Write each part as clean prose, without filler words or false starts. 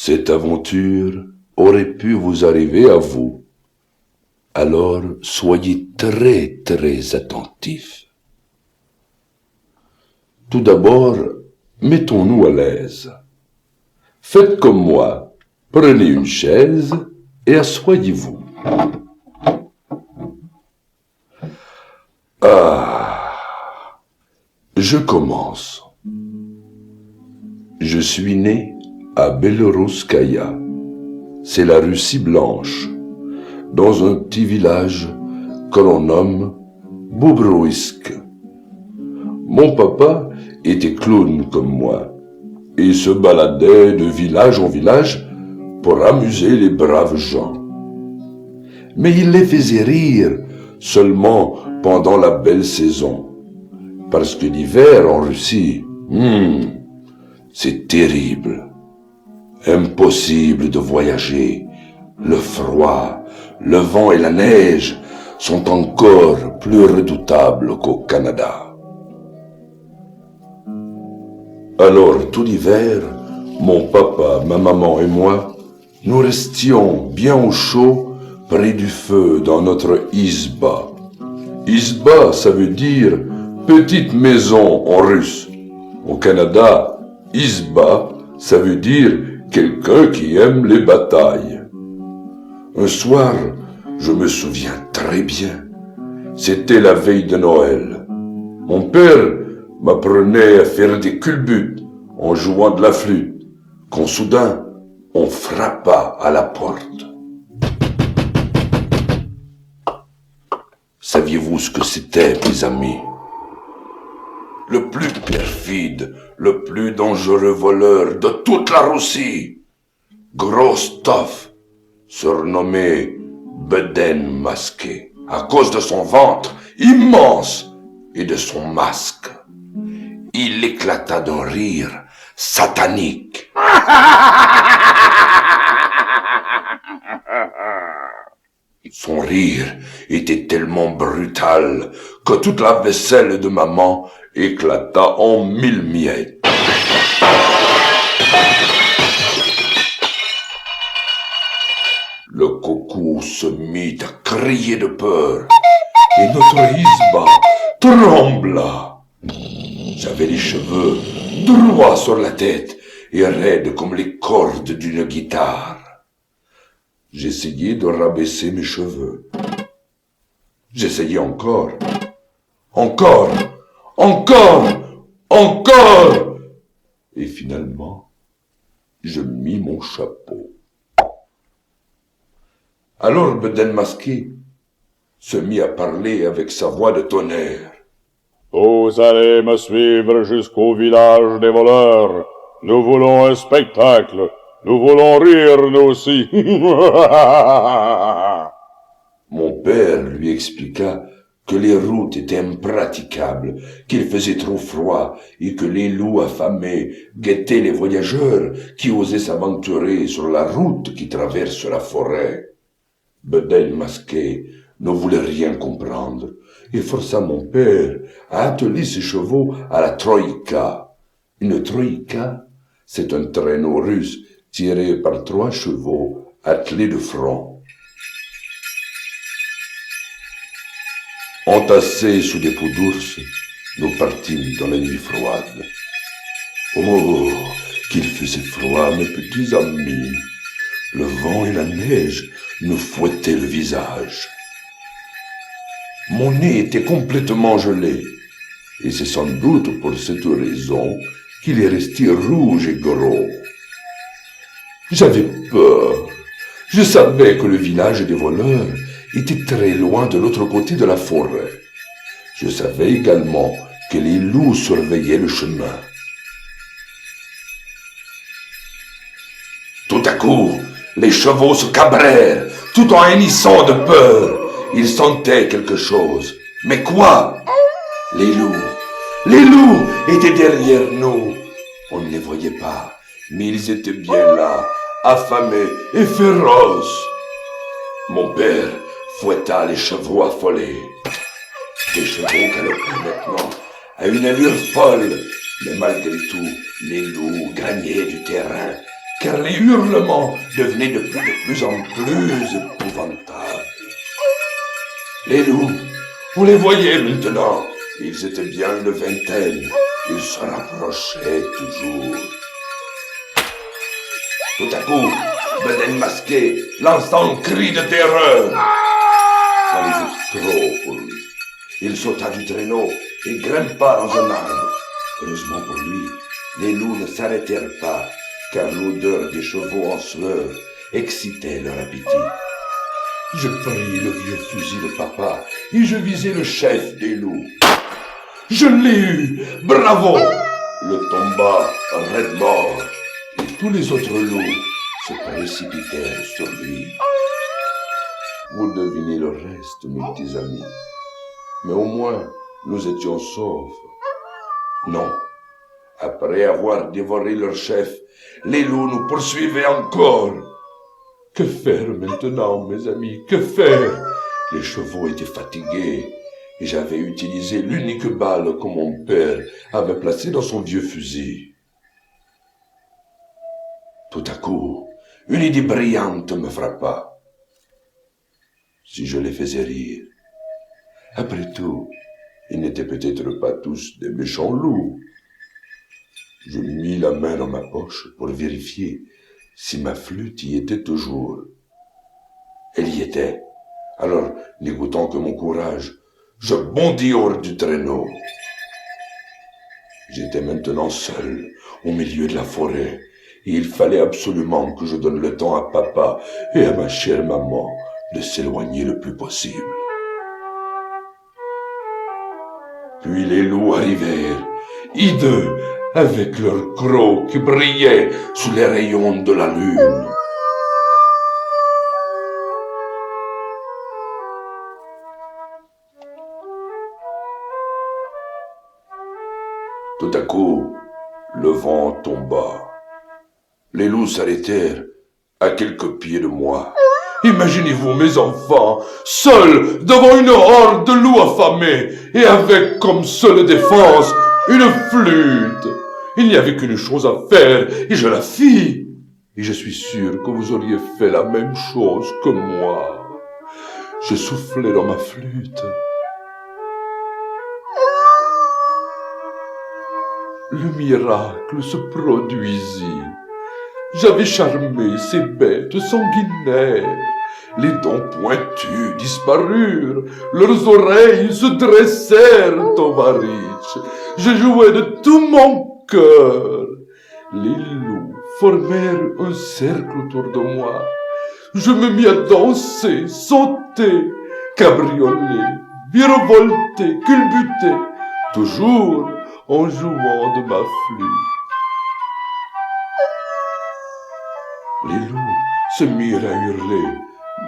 Cette aventure aurait pu vous arriver à vous. Alors soyez très très attentifs. Tout d'abord, mettons-nous à l'aise. Faites comme moi, prenez une chaise et asseyez-vous. Je commence. Je suis né à Belorouskaya, c'est la Russie blanche, dans un petit village que l'on nomme Bobroïsk. Mon papa était clown comme moi et se baladait de village en village pour amuser les braves gens. Mais il les faisait rire seulement pendant la belle saison, parce que l'hiver en Russie, c'est terrible. Impossible de voyager. Le froid, le vent et la neige sont encore plus redoutables qu'au Canada. Alors tout l'hiver, mon papa, ma maman et moi, nous restions bien au chaud près du feu dans notre izba. Izba, ça veut dire petite maison en russe. Au Canada, izba, ça veut dire quelqu'un qui aime les batailles. Un soir, je me souviens très bien, c'était la veille de Noël. Mon père m'apprenait à faire des culbutes en jouant de la flûte, quand soudain, on frappa à la porte. Saviez-vous ce que c'était, mes amis? Le plus perfide, le plus dangereux voleur de toute la Russie, Grostov, surnommé Beden Masqué, à cause de son ventre immense et de son masque. Il éclata d'un rire satanique. Son rire était tellement brutal que toute la vaisselle de maman éclata en 1000 miettes. Le coucou se mit à crier de peur et notre izba trembla. J'avais les cheveux droits sur la tête et raides comme les cordes d'une guitare. J'essayais de rabaisser mes cheveux. J'essayais encore. Encore. Et finalement, je mis mon chapeau. Alors Beden Masqué se mit à parler avec sa voix de tonnerre. Vous allez me suivre jusqu'au village des voleurs. Nous voulons un spectacle. Nous voulons rire, nous aussi. Mon père lui expliqua que les routes étaient impraticables, qu'il faisait trop froid et que les loups affamés guettaient les voyageurs qui osaient s'aventurer sur la route qui traverse la forêt. Beden Masqué ne voulait rien comprendre et força mon père à atteler ses chevaux à la troïka. Une troïka, c'est un traîneau russe tiré par 3 chevaux attelés de front. Entassés sous des peaux d'ours, nous partîmes dans la nuit froide. Oh, qu'il faisait froid, mes petits amis. Le vent et la neige nous fouettaient le visage. Mon nez était complètement gelé, et c'est sans doute pour cette raison qu'il est resté rouge et gros. J'avais peur. Je savais que le village des voleurs était très loin de l'autre côté de la forêt. Je savais également que les loups surveillaient le chemin. Tout à coup, les chevaux se cabrèrent, tout en hennissant de peur. Ils sentaient quelque chose. Mais quoi? Les loups étaient derrière nous. On ne les voyait pas, mais ils étaient bien là, affamés et féroces. Mon père fouetta les chevaux affolés. Les chevaux galopaient maintenant à une allure folle, mais malgré tout, les loups gagnaient du terrain car les hurlements devenaient de plus en plus épouvantables. Les loups, vous les voyez maintenant, ils étaient bien une vingtaine, ils se rapprochaient toujours. Tout à coup, Bedaine masqué lança un cri de terreur. C'en était trop pour lui. Il sauta du traîneau et grimpa dans un arbre. Heureusement pour lui, les loups ne s'arrêtèrent pas, car l'odeur des chevaux en sueur excitait leur appétit. Je pris le vieux fusil de papa et je visai le chef des loups. Je l'ai eu! Bravo! Le tomba raide mort et tous les autres loups se précipitèrent sur lui. Vous devinez le reste, mes petits amis. Mais au moins, nous étions saufs. Non. Après avoir dévoré leur chef, les loups nous poursuivaient encore. Que faire maintenant, mes amis? Que faire? Les chevaux étaient fatigués et j'avais utilisé l'unique balle que mon père avait placée dans son vieux fusil. Tout à coup, une idée brillante me frappa. Si je les faisais rire. Après tout, ils n'étaient peut-être pas tous des méchants loups. Je mis la main dans ma poche pour vérifier si ma flûte y était toujours. Elle y était. Alors, n'écoutant que mon courage, je bondis hors du traîneau. J'étais maintenant seul, au milieu de la forêt, et il fallait absolument que je donne le temps à papa et à ma chère maman de s'éloigner le plus possible. Puis les loups arrivèrent, hideux, avec leurs crocs qui brillaient sous les rayons de la lune. Tout à coup, le vent tomba. Les loups s'arrêtèrent à quelques pieds de moi. Imaginez-vous, mes enfants, seuls devant une horde de loups affamés et avec comme seule défense une flûte. Il n'y avait qu'une chose à faire et je la fis. Et je suis sûr que vous auriez fait la même chose que moi. Je soufflais dans ma flûte. Le miracle se produisit. J'avais charmé ces bêtes sanguinaires. Les dents pointues disparurent, leurs oreilles se dressèrent en varices. Je jouais de tout mon cœur. Les loups formèrent un cercle autour de moi. Je me mis à danser, sauter, cabrioler, virevolter, culbuter, toujours en jouant de ma flûte. Les loups se mirent à hurler,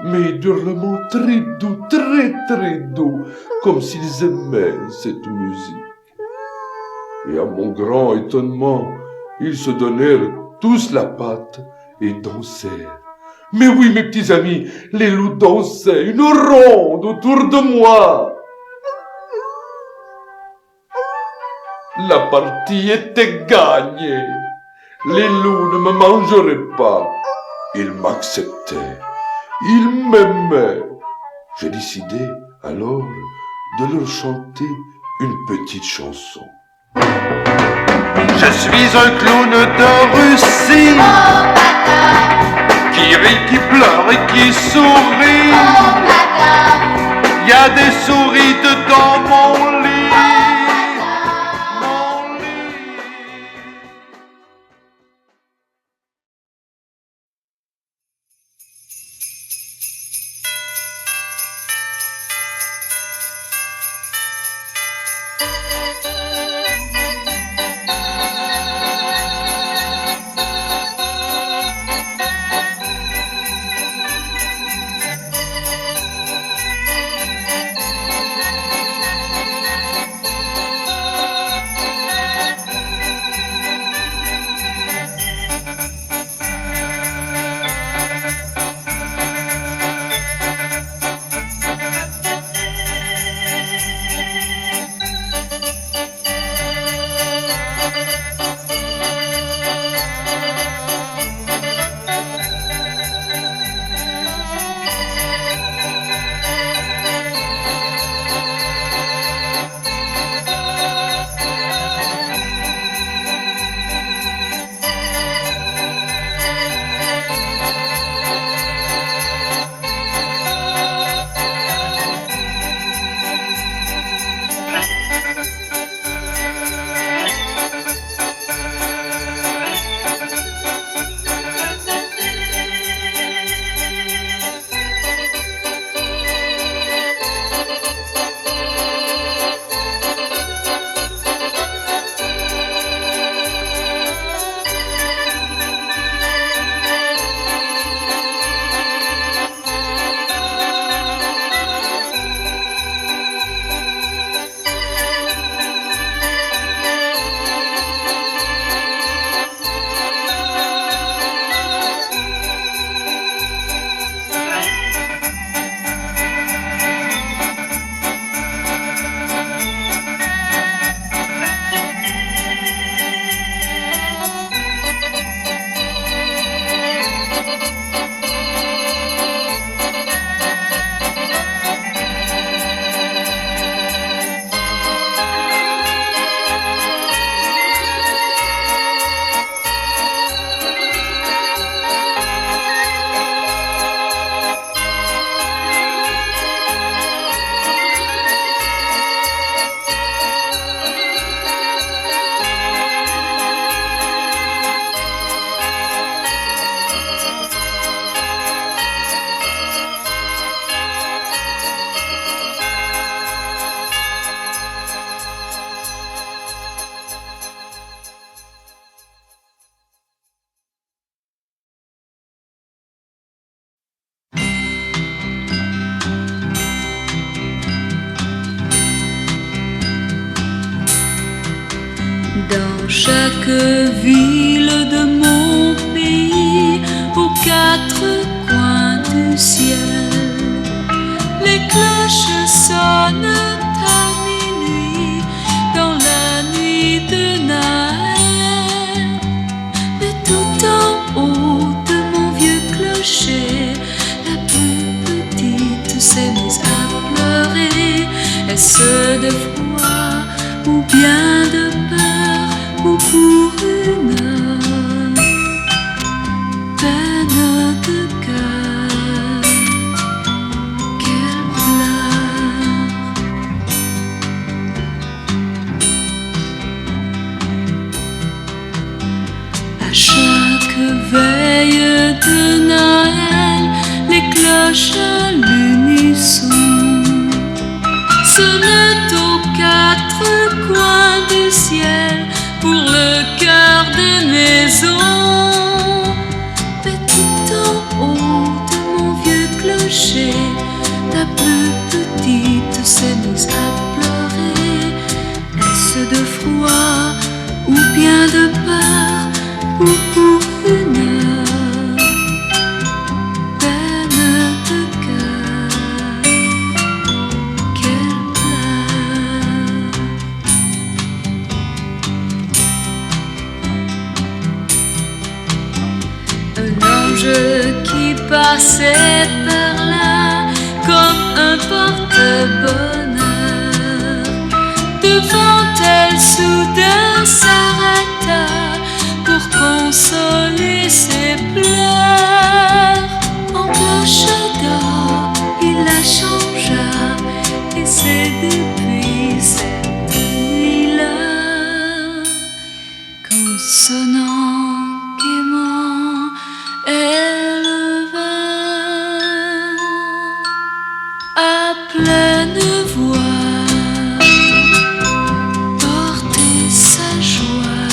mais d'hurlements très doux, très doux, comme s'ils aimaient cette musique. Et à mon grand étonnement, ils se donnèrent tous la patte et dansèrent. Mais oui, mes petits amis, les loups dansaient une ronde autour de moi. La partie était gagnée. Les loups ne me mangeraient pas. Ils m'acceptaient. Ils m'aimaient. J'ai décidé alors de leur chanter une petite chanson. Je suis un clown de Russie qui rit, qui pleure et qui sourit. Il y a des souris dedans mon lit. chaque ville de mon pays, aux quatre coins du ciel, les cloches sonnent à minuit dans la nuit de Noël. Mais tout en haut de mon vieux clocher, la plus petite s'est mise à pleurer. Est-ce de froid ou bien de peur ou pour une peine de cœur qu'elle pleure? À chaque veille de Noël, les cloches à l'unisson sonnent aux quatre coins du ciel pour le cœur des maisons. Mais tout en haut de mon vieux clocher, la plus petite s'est mise à pleurer. Est-ce de froid ou bien de peur ou pour une peine de cœur qu'elle pleure? Un ange qui passait par là comme un porte-bonheur, devant elle soudain s'arrêta pour consoler ses pleurs. En cloche d'or, il la changea, et c'est depuis cette nuit-là qu'en sonnant gaiement, elle vint à pleine voix porter sa joie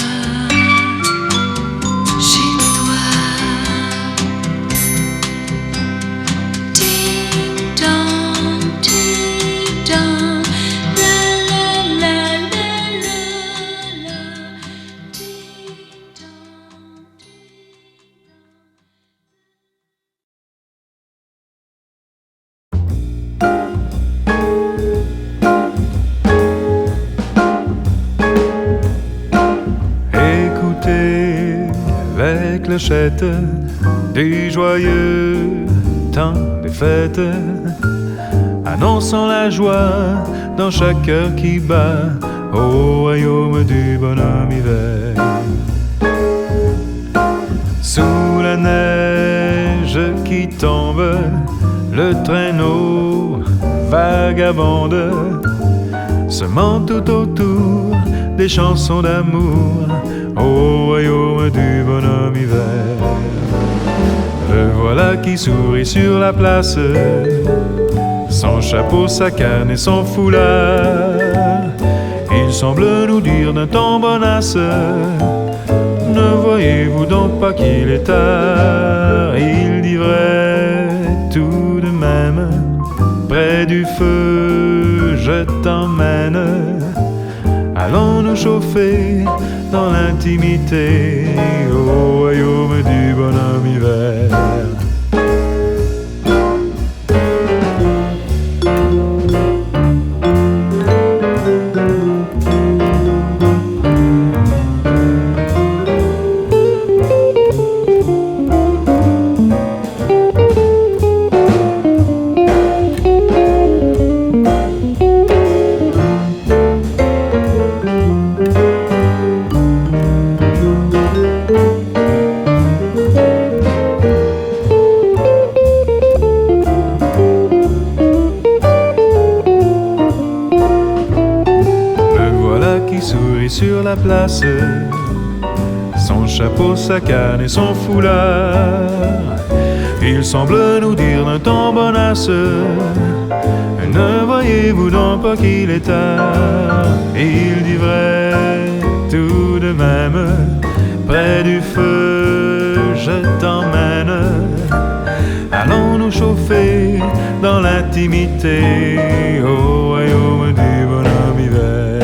chez toi. Ding-dong, ding-dong, la la la la la la, ding-dong, Écoutez les clochettes du joyeux temps des fêtes, annonçant la joie dans chaque cœur qui bat au royaume du bonhomme hiver. Sous la neige qui tombe, le traîneau vagabonde, semant tout autour des chansons d'amour au royaume du bonhomme hiver. Le voilà qui sourit sur la place, son chapeau, sa canne et son foulard. Il semble nous dire d'un ton bonasse: ne voyez-vous donc pas qu'il est tard? Il dit vrai tout de même, près du feu je t'emmène. Allons nous chauffer dans l'intimité au royaume du bonhomme hiver. Sur la place, son chapeau, sa canne et son foulard. Il semble nous dire d'un ton bonasse: ne voyez-vous donc pas qu'il est tard? Il dit vrai tout de même, près du feu je t'emmène. Allons nous chauffer dans l'intimité au royaume du bonhomme hiver.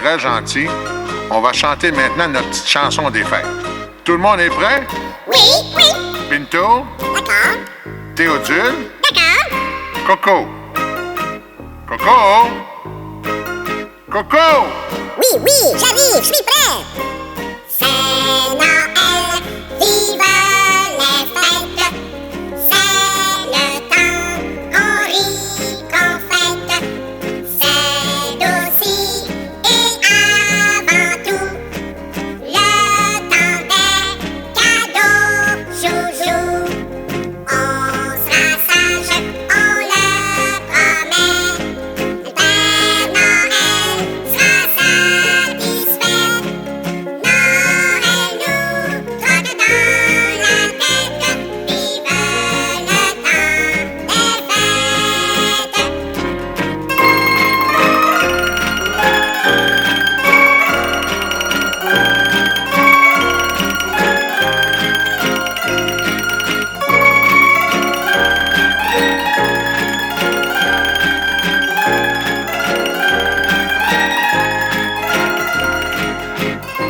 très gentil. On va chanter maintenant notre petite chanson des fêtes. Tout le monde est prêt? Oui, oui. Pinto? D'accord. Théodule? D'accord. Coco? Coco? Coco? Oui, oui, j'arrive, je suis prêt. C'est Noël, vive les fêtes. C'est le temps qu'on rit, qu'on fête. C'est aussi et avant tout le temps des cadeaux, joujou. On sera sage, on le promet. Le Père Noël sera satisfait. Noël nous trotte dans la tête. Vive le temps des fêtes.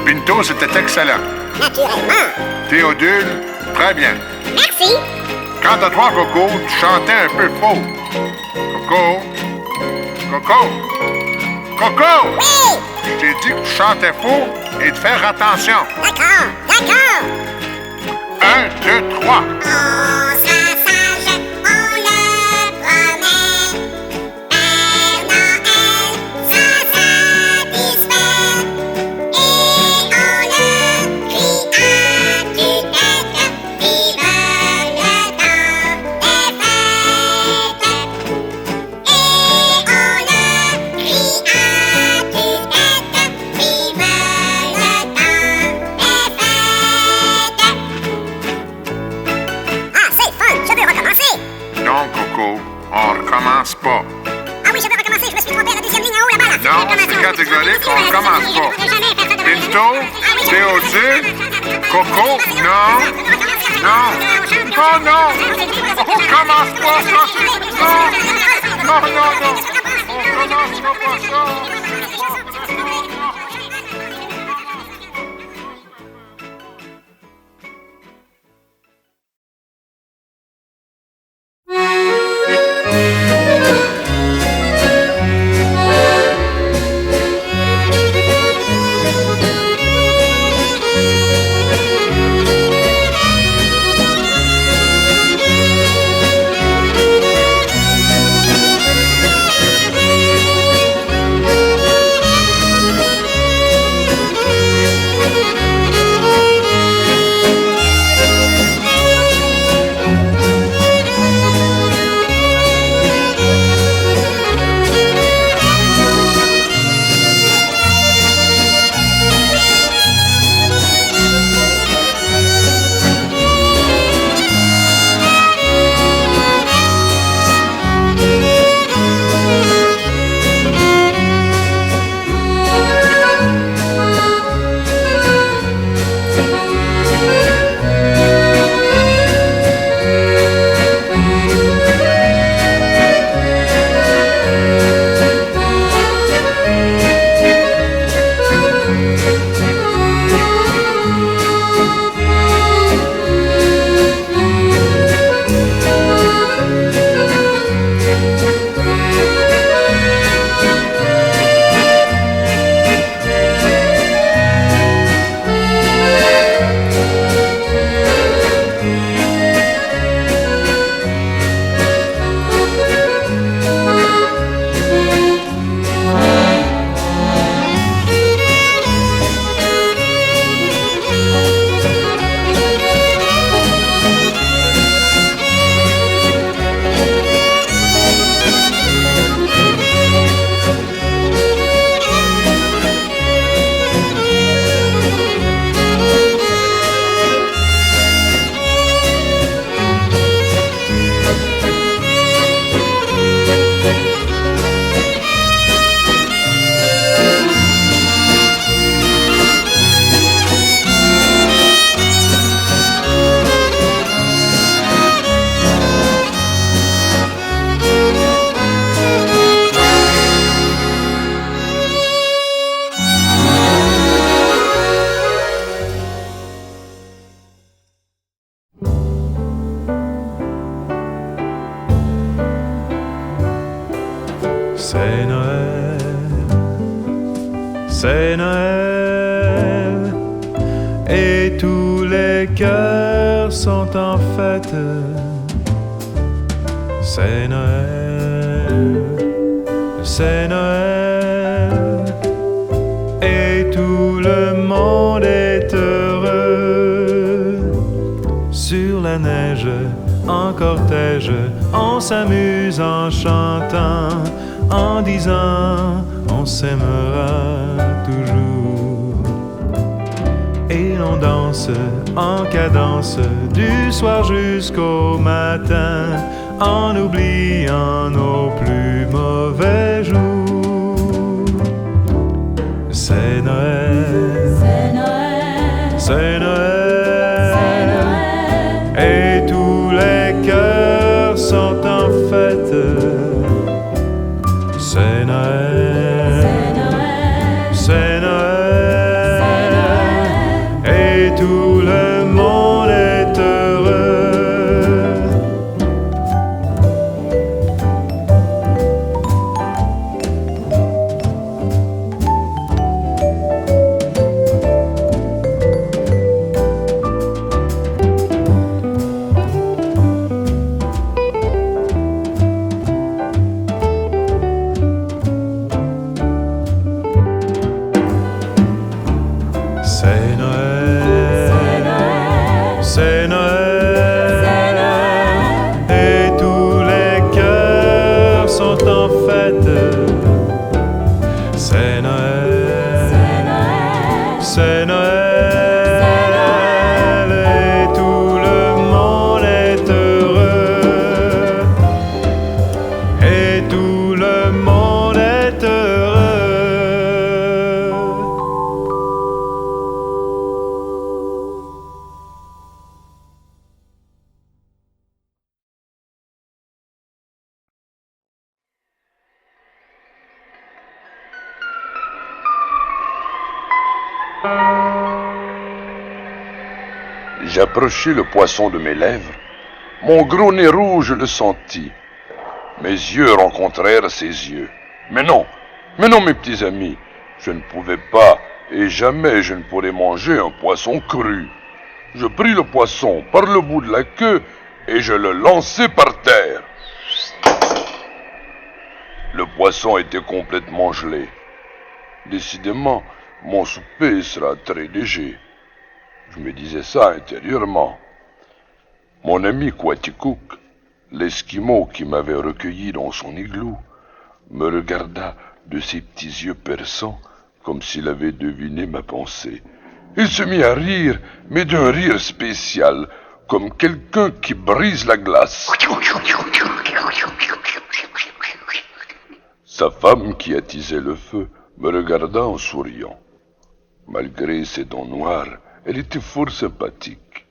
Pinto, c'était excellent. Naturellement. Théodule, très bien. Merci. Quant à toi, Coco, tu chantais un peu faux. Coco? Coco? Coco? Oui. Je t'ai dit que tu chantais faux et de faire attention. D'accord, d'accord. 1, 2, 3. On sera sage, on le promet. Père Noël sera satisfait. Et on le crie à tue-tête. Vive le temps des fêtes. Et on le crie à tue-tête. Vive le temps des fêtes. Ah, c'est fun! Je veux recommencer! Non, Coco, on recommence pas. Ah oui, je veux recommencer! Je me suis trompé à la deuxième ligne en haut là-bas! Là. Non, c'est catégorique, on recommence pas. Pinto? Théodule? Coco? Non? Non? Oh non! On recommence pas ça! Non! Non, non, non! On recommence pas ça! C'est Noël, et tous les cœurs sont en fête. C'est Noël, et tout le monde est heureux. Sur la neige, en cortège, on s'amuse en chantant, en disant on s'aimera toujours. Et l'on danse en cadence du soir jusqu'au matin, en oubliant nos plus mauvais jours. C'est Noël, c'est Noël, et tous les cœurs sont en fête. C'est Noël, c'est Noël, et tout le monde est heureux. C'est Noël, et tous les cœurs sont en fête. C'est Noël, c'est Noël, et tout le monde est heureux. Et tout le monde est heureux. J'approchai le poisson de mes lèvres. Mon gros nez rouge le sentit. Mes yeux rencontrèrent ses yeux. Mais non, mes petits amis, je ne pouvais pas et jamais je ne pourrais manger un poisson cru. Je pris le poisson par le bout de la queue et je le lançai par terre. Le poisson était complètement gelé. Décidément, mon souper sera très léger. Je me disais ça intérieurement. Mon ami Quaticook, l'Esquimau qui m'avait recueilli dans son igloo, me regarda de ses petits yeux perçants comme s'il avait deviné ma pensée. Il se mit à rire, mais d'un rire spécial, comme quelqu'un qui brise la glace. Sa femme qui attisait le feu me regarda en souriant. Malgré ses dents noires, elle était fort sympathique.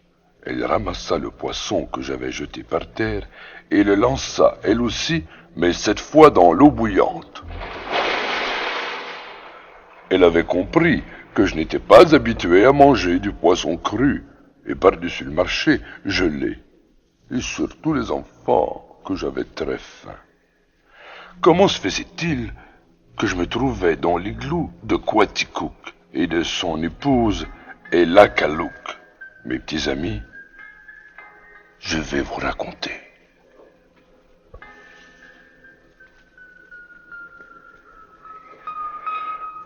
Elle ramassa le poisson que j'avais jeté par terre et le lança, elle aussi, mais cette fois dans l'eau bouillante. Elle avait compris que je n'étais pas habitué à manger du poisson cru, et par-dessus le marché, gelé, et surtout les enfants, que j'avais très faim. Comment se faisait-il que je me trouvais dans l'igloo de Quaticook et de son épouse Elakalook? Mes petits amis, je vais vous raconter.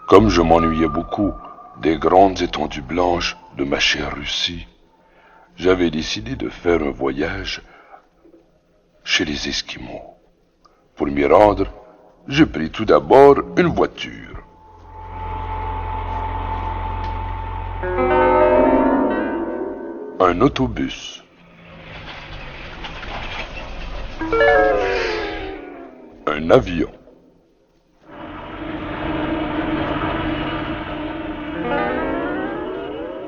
Comme je m'ennuyais beaucoup des grandes étendues blanches de ma chère Russie, j'avais décidé de faire un voyage chez les Esquimaux. Pour m'y rendre, j'ai pris tout d'abord une voiture. Un autobus. Un avion.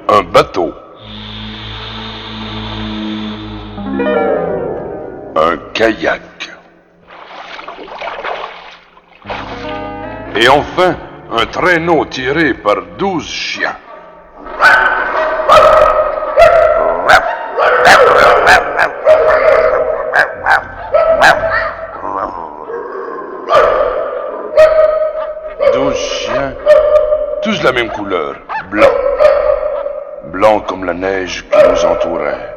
Un bateau. Un kayak. Et enfin, un traîneau tiré par 12 chiens. tous la même couleur, blanc. Blanc comme la neige qui nous entourait.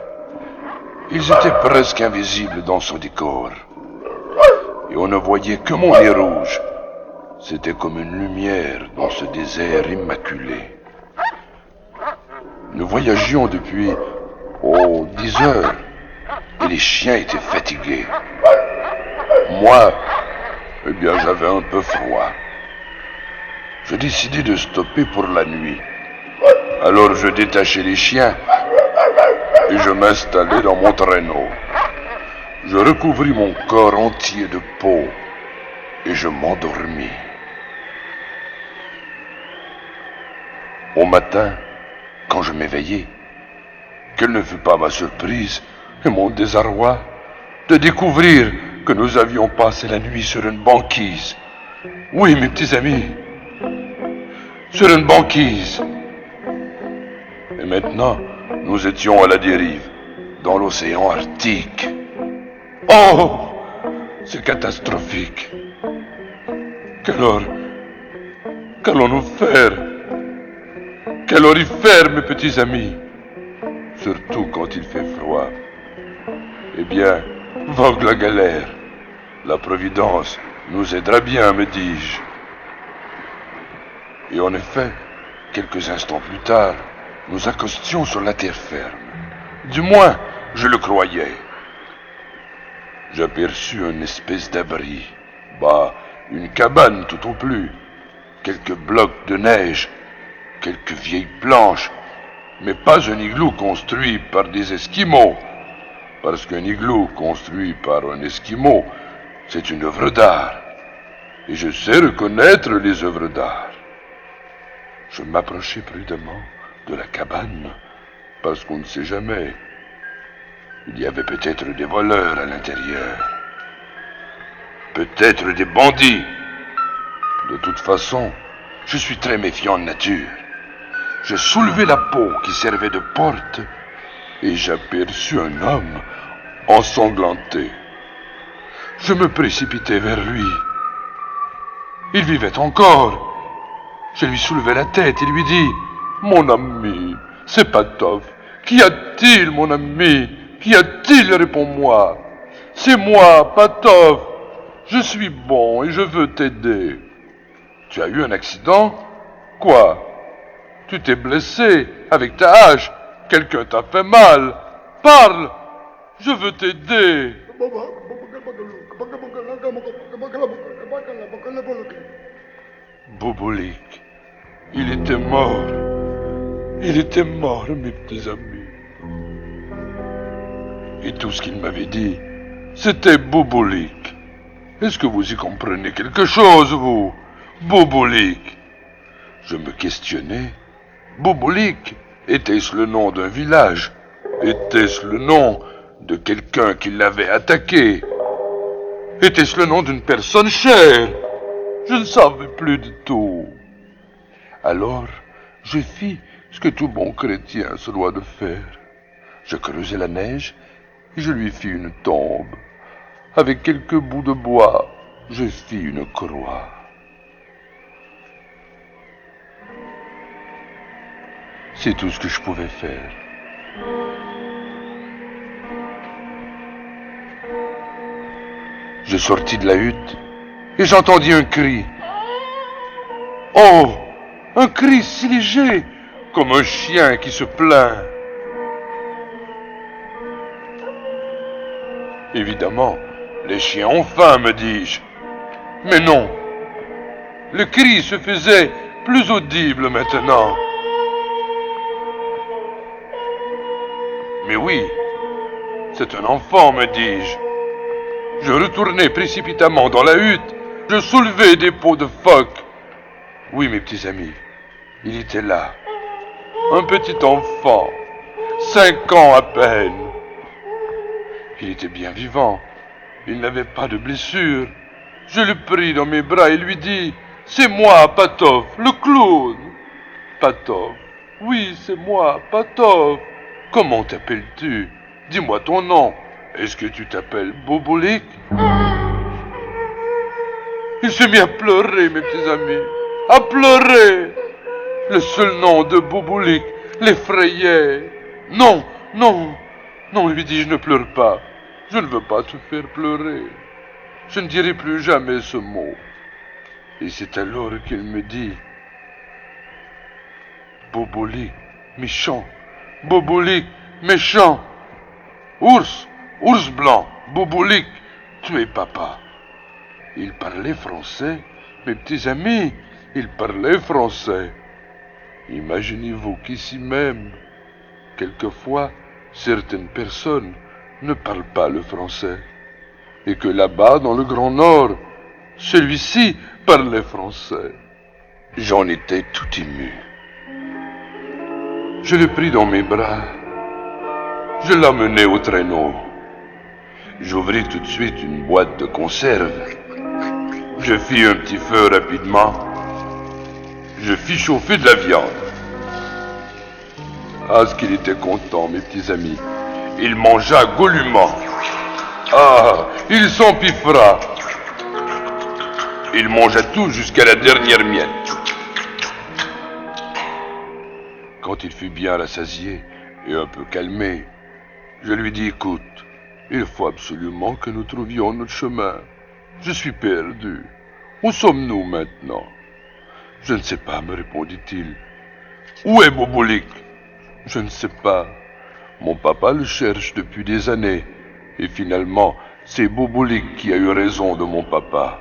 Ils étaient presque invisibles dans son décor. Et on ne voyait que mon nez rouge. C'était comme une lumière dans ce désert immaculé. Nous voyagions depuis, 10 heures. Et les chiens étaient fatigués. Moi, j'avais un peu froid. Je décidai de stopper pour la nuit. Alors je détachai les chiens et je m'installai dans mon traîneau. Je recouvris mon corps entier de peau et je m'endormis. Au matin, quand je m'éveillai, quelle ne fut pas ma surprise et mon désarroi de découvrir que nous avions passé la nuit sur une banquise. Oui, mes petits amis, sur une banquise. Et maintenant, nous étions à la dérive, dans l'océan Arctique. Oh, c'est catastrophique. Qu'allons-nous faire? Qu'allons-nous y faire, mes petits amis? Surtout quand il fait froid. Eh bien, vogue la galère. La Providence nous aidera bien, me dis-je. Et en effet, quelques instants plus tard, nous accostions sur la terre ferme. Du moins, je le croyais. J'aperçus une espèce d'abri. Une cabane tout au plus. Quelques blocs de neige, quelques vieilles planches, mais pas un igloo construit par des Esquimaux. Parce qu'un igloo construit par un Esquimau, c'est une œuvre d'art. Et je sais reconnaître les œuvres d'art. Je m'approchai prudemment de la cabane, parce qu'on ne sait jamais. Il y avait peut-être des voleurs à l'intérieur. Peut-être des bandits. De toute façon, je suis très méfiant de nature. Je soulevai la peau qui servait de porte et j'aperçus un homme ensanglanté. Je me précipitai vers lui. Il vivait encore. Je lui soulevai la tête et lui dis « Mon ami, c'est Patov. Qu'y a-t-il, mon ami? Qu'y a-t-il? Réponds-moi. C'est moi, Patov. Je suis bon et je veux t'aider. Tu as eu un accident? Quoi? Tu t'es blessé avec ta hache. Quelqu'un t'a fait mal. Parle. Je veux t'aider. » Bobolik. Il était mort. Il était mort, mes petits amis. Et tout ce qu'il m'avait dit, c'était Bobolik. Est-ce que vous y comprenez quelque chose, vous? Bobolik. Je me questionnais. Bobolik, était-ce le nom d'un village? Était-ce le nom de quelqu'un qui l'avait attaqué? Était-ce le nom d'une personne chère? Je ne savais plus du tout. Alors, je fis ce que tout bon chrétien se doit de faire. Je creusai la neige et je lui fis une tombe. Avec quelques bouts de bois, je fis une croix. C'est tout ce que je pouvais faire. Je sortis de la hutte et j'entendis un cri. Oh! Un cri si léger, comme un chien qui se plaint. Évidemment, les chiens ont faim, me dis-je. Mais non, le cri se faisait plus audible maintenant. Mais oui, c'est un enfant, me dis-je. Je retournai précipitamment dans la hutte. Je soulevai des peaux de phoque. Oui, mes petits amis, il était là. Un petit enfant, 5 ans à peine. Il était bien vivant. Il n'avait pas de blessure. Je le pris dans mes bras et lui dis « C'est moi, Patov, le clown !»« Patov, oui, c'est moi, Patov. Comment t'appelles-tu? Dis-moi ton nom. Est-ce que tu t'appelles Bobolik ?» Il se mit à pleurer, mes petits amis. À pleurer. Le seul nom de Boboulik l'effrayait. Non, non, non, lui dis-je, ne pleure pas. Je ne veux pas te faire pleurer. Je ne dirai plus jamais ce mot. Et c'est alors qu'il me dit: Boboulik, méchant, Boboulik, méchant. Ours, ours blanc, Boboulik, tu es papa. Il parlait français, mes petits amis, il parlait français. Imaginez-vous qu'ici même, quelquefois, certaines personnes ne parlent pas le français, et que là-bas, dans le Grand Nord, celui-ci parlait français. J'en étais tout ému. Je le pris dans mes bras. Je l'emmenai au traîneau. J'ouvris tout de suite une boîte de conserve. Je fis un petit feu rapidement. Je fis chauffer de la viande. Ah, ce qu'il était content, mes petits amis. Il mangea goulûment. Ah, il s'empiffra. Il mangea tout jusqu'à la dernière miette. Quand il fut bien rassasié et un peu calmé, je lui dis: écoute, il faut absolument que nous trouvions notre chemin. Je suis perdu. Où sommes-nous maintenant? Je ne sais pas, me répondit-il. Où est Boboulik? Je ne sais pas. Mon papa le cherche depuis des années. Et finalement, c'est Boboulik qui a eu raison de mon papa.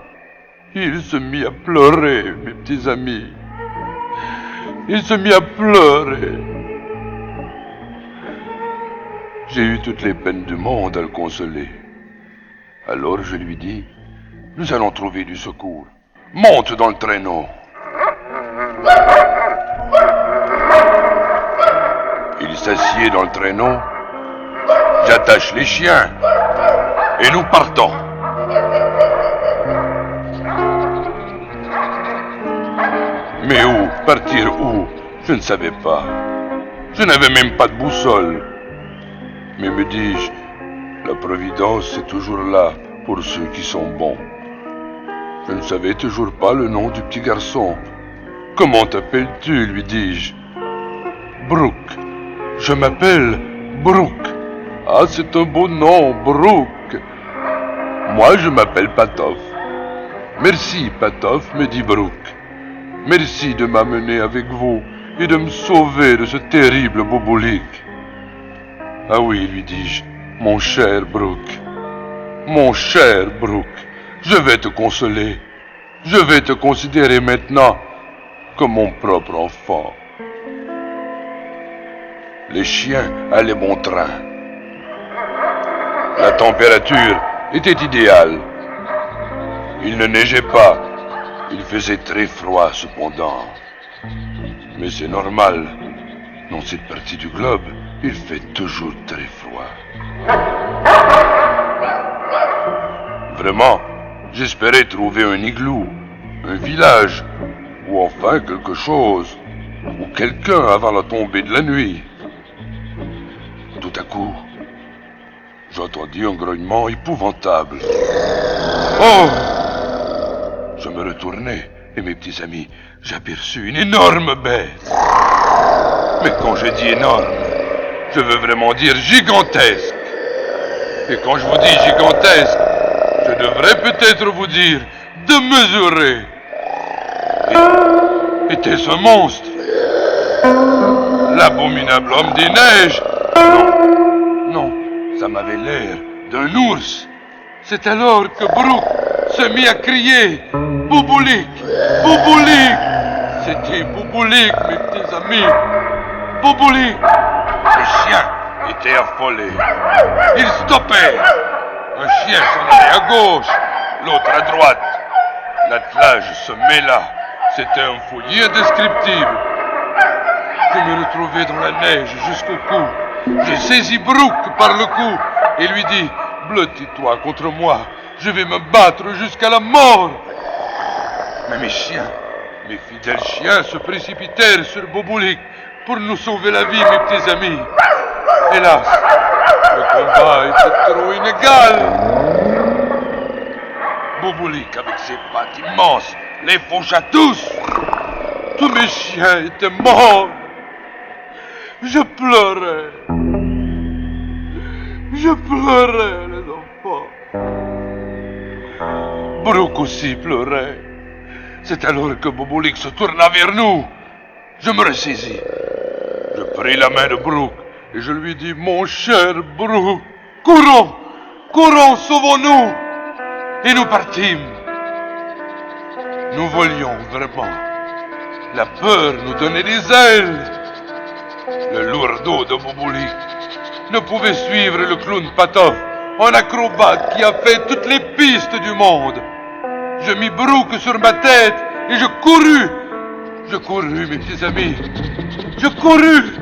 Il se mit à pleurer, mes petits amis. Il se mit à pleurer. J'ai eu toutes les peines du monde à le consoler. Alors je lui dis: nous allons trouver du secours. Monte dans le traîneau. Il s'assied dans le traîneau. J'attache les chiens. Et nous partons. Mais où? Partir où? Je ne savais pas. Je n'avais même pas de boussole. Mais me dis-je, la Providence est toujours là pour ceux qui sont bons. Je ne savais toujours pas le nom du petit garçon. Comment t'appelles-tu? Lui dis-je. Brooke. Je m'appelle Brooke. Ah, c'est un beau nom, Brooke. Moi, je m'appelle Patof. Merci, Patof, me dit Brooke. Merci de m'amener avec vous et de me sauver de ce terrible Boboulik. Ah oui, lui dis-je, mon cher Brooke. Mon cher Brooke, je vais te consoler. Je vais te considérer maintenant comme mon propre enfant. Les chiens allaient bon train. La température était idéale. Il ne neigeait pas. Il faisait très froid cependant. Mais c'est normal. Dans cette partie du globe, il fait toujours très froid. Vraiment, j'espérais trouver un igloo, un village, ou enfin quelque chose, ou quelqu'un avant la tombée de la nuit. Tout à coup, j'entendis un grognement épouvantable. Oh! Je me retournai, et mes petits amis, j'aperçus une énorme bête. Mais quand je dis énorme, je veux vraiment dire gigantesque. Et quand je vous dis gigantesque, je devrais peut-être vous dire démesuré. Était-ce un monstre? L'abominable homme des neiges? Non, non, ça m'avait l'air d'un ours. C'est alors que Brooke se mit à crier: Boboulik! Boboulik! C'était Boboulik, mes petits amis. Boboulik! Les chiens étaient affolés. Ils stoppaient. Un chien s'en allait à gauche, l'autre à droite. L'attelage se mêla. C'était un fouillis indescriptible. Je me retrouvai dans la neige jusqu'au cou. Je saisis Brooke par le cou et lui dis: blottis-toi contre moi. Je vais me battre jusqu'à la mort. Mais mes chiens, mes fidèles chiens se précipitèrent sur Boboulik pour nous sauver la vie, mes petits amis. Hélas, le combat était trop inégal. Boboulik, avec ses pattes immenses, les faucha tous. Tous mes chiens étaient morts. Je pleurais. Je pleurais, les enfants. Brooke aussi pleurait. C'est alors que Bobolik se tourna vers nous. Je me ressaisis. Je pris la main de Brooke et je lui dis, mon cher Brooke, courons, courons, sauvons-nous. Et nous partîmes. Nous volions vraiment. La peur nous donnait des ailes. Le lourdeau de Bobolik ne pouvait suivre le clown Patov, un acrobate qui a fait toutes les pistes du monde. Je mis Brooke sur ma tête et je courus. Je courus, mes petits amis. Je courus.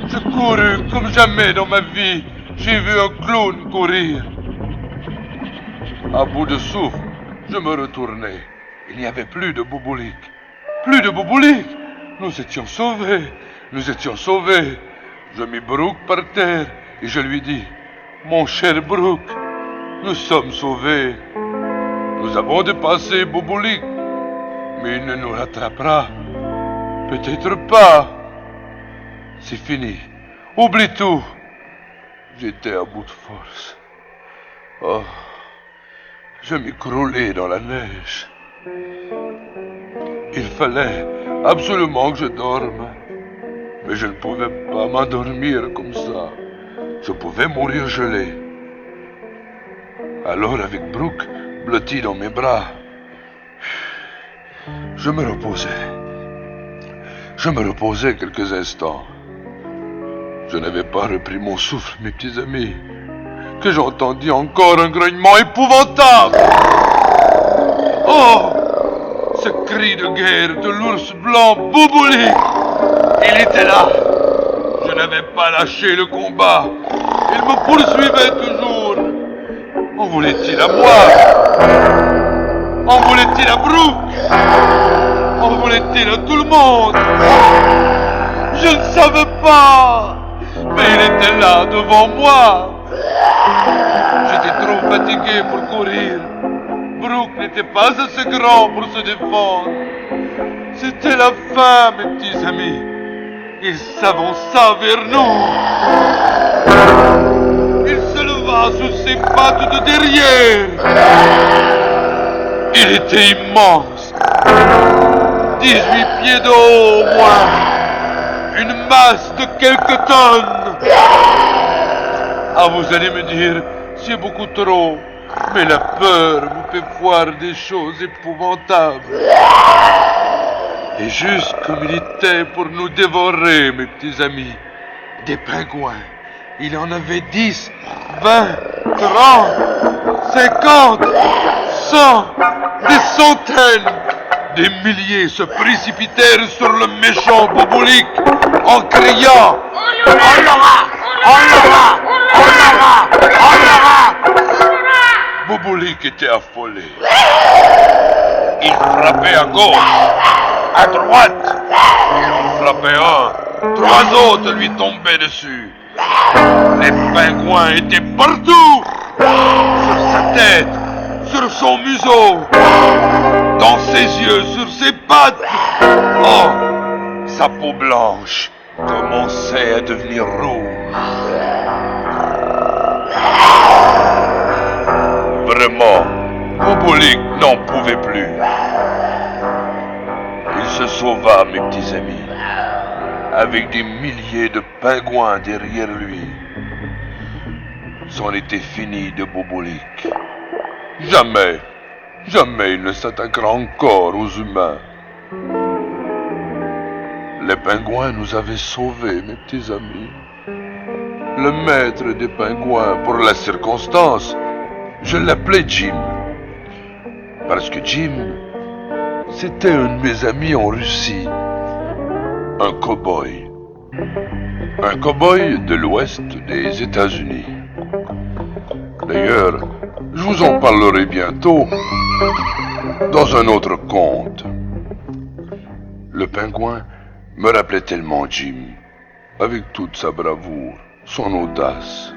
Je courus comme jamais dans ma vie. J'ai vu un clown courir. À bout de souffle, je me retournai. Il n'y avait plus de Bobolik. Plus de Bobolik. Nous étions sauvés. Nous étions sauvés. Je mis Brooke par terre et je lui dis, mon cher Brooke, nous sommes sauvés. Nous avons dépassé Bobolik, mais il ne nous rattrapera. Peut-être pas. C'est fini. Oublie tout. J'étais à bout de force. Oh, je m'écroulais dans la neige. Il fallait absolument que je dorme. Mais je ne pouvais pas m'endormir comme ça. Je pouvais mourir gelé. Alors avec Brooke blotti dans mes bras, je me reposais. Je me reposais quelques instants. Je n'avais pas repris mon souffle, mes petits amis, que j'entendis encore un grognement épouvantable. Oh! Ce cri de guerre de l'ours blanc Bobolik! Il était là. Je n'avais pas lâché le combat. Il me poursuivait toujours. En voulait-il à moi? En voulait-il à Brooke? En voulait-il à tout le monde? Je ne savais pas. Mais il était là devant moi. J'étais trop fatigué pour courir. Brooke n'était pas assez grand pour se défendre. C'était la fin, mes petits amis. Il s'avança vers nous. Il se leva sur ses pattes de derrière. Il était immense. 18 pieds de haut au moins. Une masse de quelques tonnes. Ah, vous allez me dire, c'est beaucoup trop. Mais la peur vous fait voir des choses épouvantables. Et juste comme il était pour nous dévorer, mes petits amis, des pingouins. Il en avait 10, 20, 30, 50, 100, des centaines. Des milliers se précipitèrent sur le méchant Bobolik en criant « On l'aura! On l'aura! On l'aura! On l'aura !» Bobolik était affolé. Il frappait à gauche, à droite. Il en frappait un. 3 autres lui tombaient dessus. Les pingouins étaient partout. Sur sa tête, sur son museau, dans ses yeux, sur ses pattes. Oh, sa peau blanche commençait à devenir rouge. Vraiment, Bobolik n'en pouvait plus. Il se sauva, mes petits amis, avec des milliers de pingouins derrière lui. C'en était fini de Bobolik. Jamais, jamais il ne s'attaquera encore aux humains. Les pingouins nous avaient sauvés, mes petits amis. Le maître des pingouins, pour la circonstance, je l'appelais Jim. Parce que Jim, c'était un de mes amis en Russie. Un cow-boy. Un cow-boy de l'ouest des États-Unis. D'ailleurs, je vous en parlerai bientôt dans un autre conte. Le pingouin me rappelait tellement Jim, avec toute sa bravoure, son audace.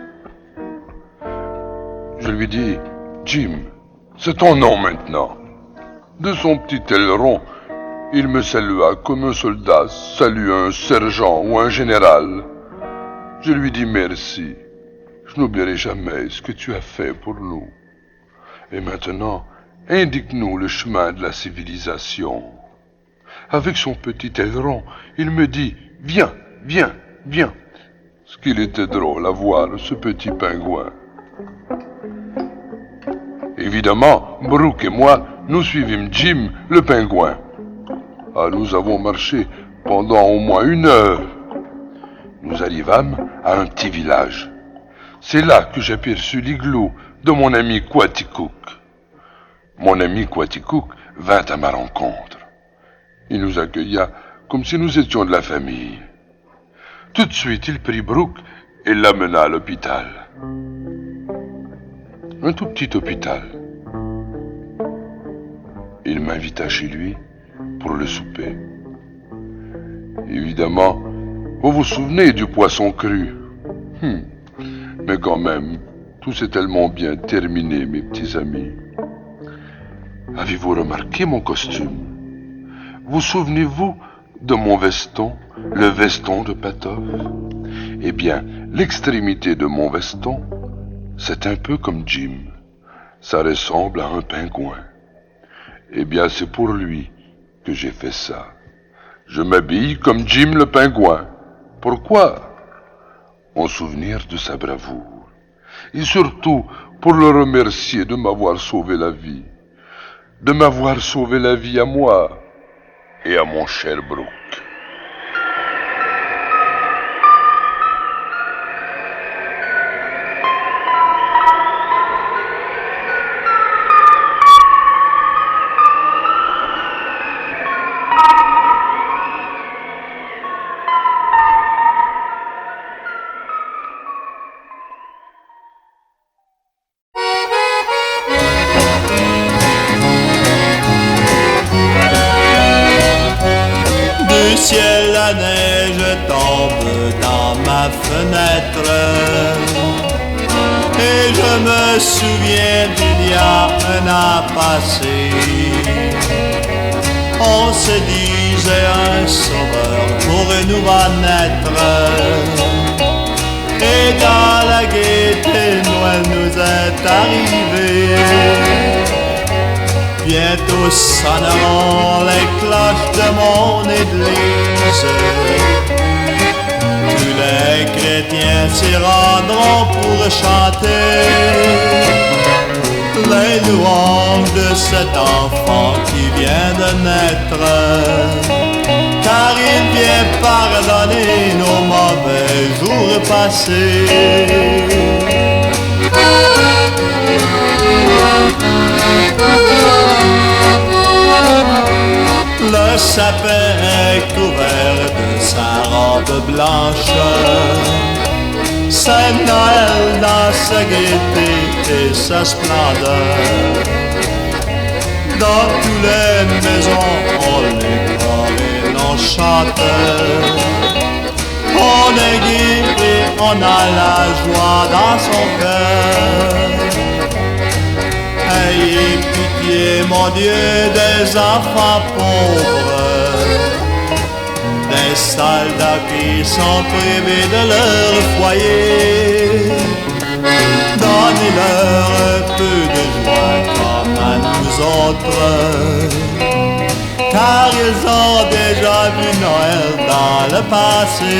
Je lui dis, Jim, c'est ton nom maintenant. De son petit aileron, Il me salua comme un soldat salue un sergent ou un général. Je lui dis merci. Je n'oublierai jamais ce que tu as fait pour nous. Et maintenant, indique-nous le chemin de la civilisation. Avec son petit aileron, il me dit « Viens, viens, viens ». Ce qu'il était drôle à voir, ce petit pingouin. Évidemment, Brooke et moi, nous suivîmes Jim, le pingouin. Ah, nous avons marché pendant au moins 1 heure. Nous arrivâmes à un petit village. C'est là que j'aperçus l'igloo de mon ami Quaticook. Mon ami Quaticook vint à ma rencontre. Il nous accueilla comme si nous étions de la famille. Tout de suite, il prit Brooke et l'amena à l'hôpital. Un tout petit hôpital. Il m'invita chez lui pour le souper. Évidemment, vous vous souvenez du poisson cru. Mais quand même, tout s'est tellement bien terminé, mes petits amis. Avez-vous remarqué mon costume? Vous souvenez-vous de mon veston, le veston de Patov? Eh bien, l'extrémité de mon veston, c'est un peu comme Jim. Ça ressemble à un pingouin. Eh bien, c'est pour lui que j'ai fait ça. Je m'habille comme Jim le pingouin. Pourquoi? En souvenir de sa bravoure. Et surtout pour le remercier de m'avoir sauvé la vie. De m'avoir sauvé la vie à moi et à mon cher Brooke. Ciel, la neige tombe dans ma fenêtre et je me souviens d'il y a un an passé. On se disait un sauveur pourrait nous va naître et dans la gaieté Noël nous est arrivé. Bientôt sonneront les cloches de mon église. Tous les chrétiens s'y rendront pour chanter les louanges de cet enfant qui vient de naître. Car il vient pardonner nos mauvais jours passés. Le sapin est couvert de sa robe blanche. C'est Noël dans sa gaieté et sa splendeur. Dans toutes les maisons, on les prend et l'on chante. On est gai et on a la joie dans son cœur. Ayez pitié, mon Dieu, des enfants pauvres, des soldats qui sont privés de leur foyer. Donnez-leur un peu de joie comme à nous autres, car ils ont déjà vu Noël dans le passé.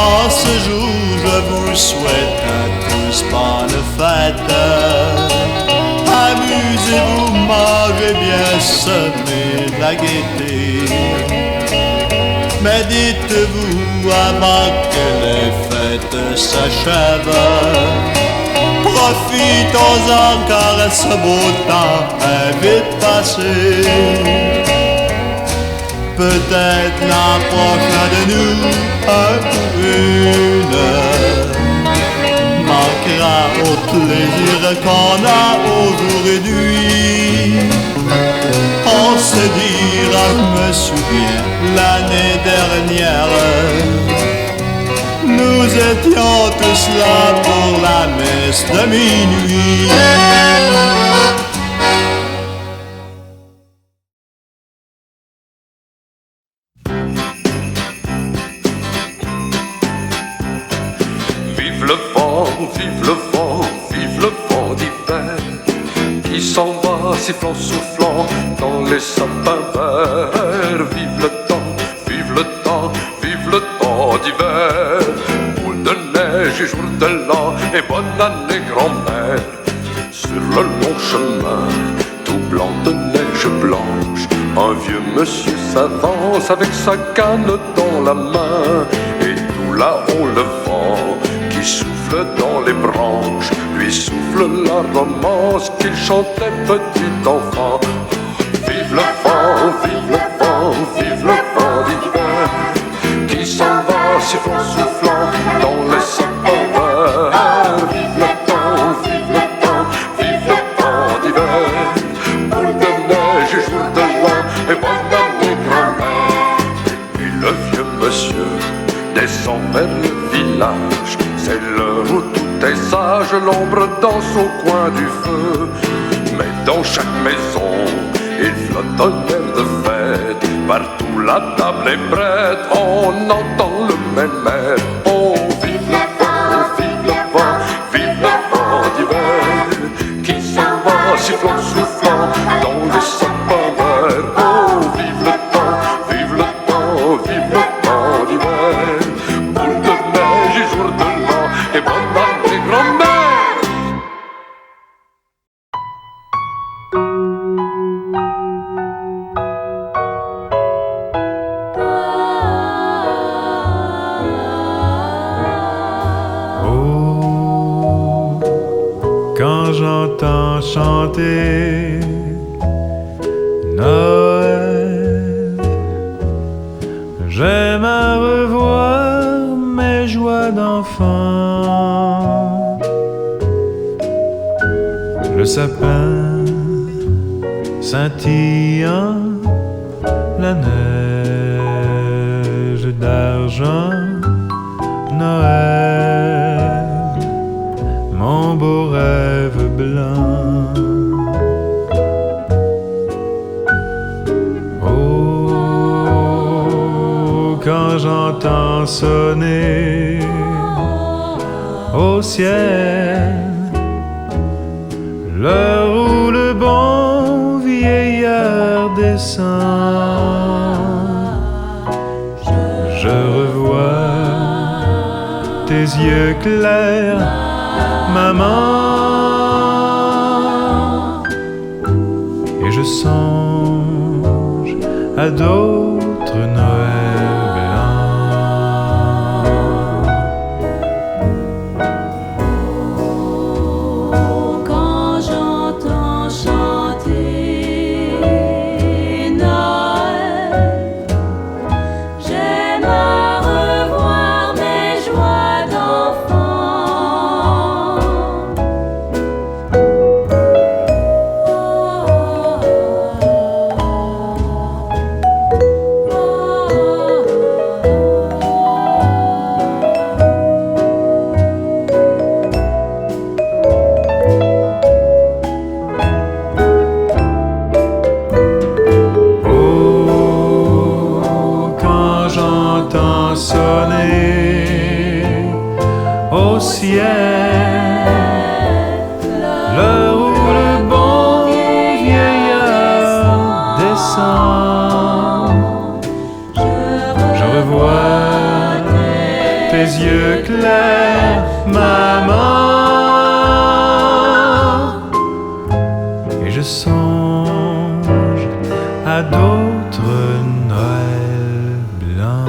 En ce jour, je vous souhaite à tous bonne fête. Amusez-vous, mangez bien, semez de la gaieté. Mais dites-vous avant que les fêtes s'achèvent, profitons-en car ce beau temps est vite passé. Peut-être l'an prochain de nous, un ou une manquera au plaisir qu'on a aujourd'hui. On se dira, je me souviens, l'année dernière, nous étions tous là pour la messe de minuit. Vive le vent, vive le vent, vive le vent d'hiver qui s'en va sifflant, soufflant dans les sapins verts. Vive le temps, vive le temps, vive le temps d'hiver. Boule de neige et jour de l'an et bonne année grand-mère. Sur le long chemin, tout blanc de neige blanche, un vieux monsieur s'avance avec sa canne dans la main. Et tout là-haut le vent qui souffle dans les branches lui souffle la romance qu'il chantait petit enfant. Vive le vent, vive le vent, vive le vent d'hiver qui s'en va sifflant, soufflant dans les sapins verts. Vive le temps, vive le temps, vive le vent d'hiver. Boule de neige et jour de l'an et bonne année grand-mère. Et le vieux monsieur descend vers le village. C'est l'heure où tout est sage, l'ombre danse au coin du feu. Mais dans chaque maison, il flotte un air de fête. Partout la table est prête, on entend le même air. Oh, vive le vent, vive le vent, vive le vent d'hiver qui s'en va sifflant, soufflant dans les sapins verts. Oh, vive le temps, vive le temps, vive le temps d'hiver. Boule de neige et jour de l'an et bonne année grand-mère. Oh, quand j'entends chanter Noël, j'aime à revoir mes joies d'enfant. Le sapin scintillant, la neige d'argent, Noël, mon beau rêve blanc. Oh, quand j'entends sonner au ciel l'heure où le bon vieillard descend, je revois tes yeux clairs, maman, et je songe à d'autres Noëls blancs. Quand j'entends chanter Noël, j'aime à revoir mes joies d'enfant. Oh, quand j'entends sonner au ciel l'heure où le bon vieillard descend, je revois tes yeux clairs, maman, et je songe à d'autres Noëls blancs.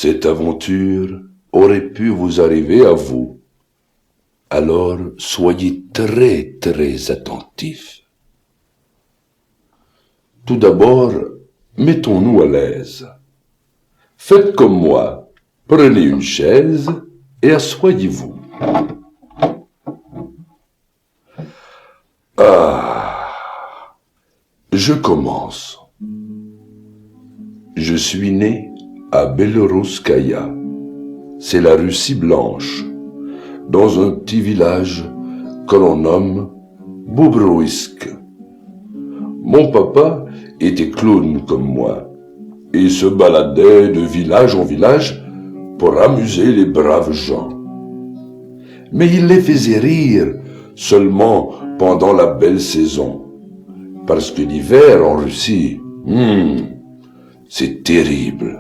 Cette aventure aurait pu vous arriver à vous. Alors soyez très très attentifs. Tout d'abord, mettons-nous à l'aise. Faites comme moi, prenez une chaise et asseyez-vous. Je commence. Je suis né à Belorouskaya, c'est la Russie blanche, dans un petit village que l'on nomme Bobroïsk. Mon papa était clown comme moi, et se baladait de village en village pour amuser les braves gens. Mais il les faisait rire seulement pendant la belle saison, parce que l'hiver en Russie, c'est terrible.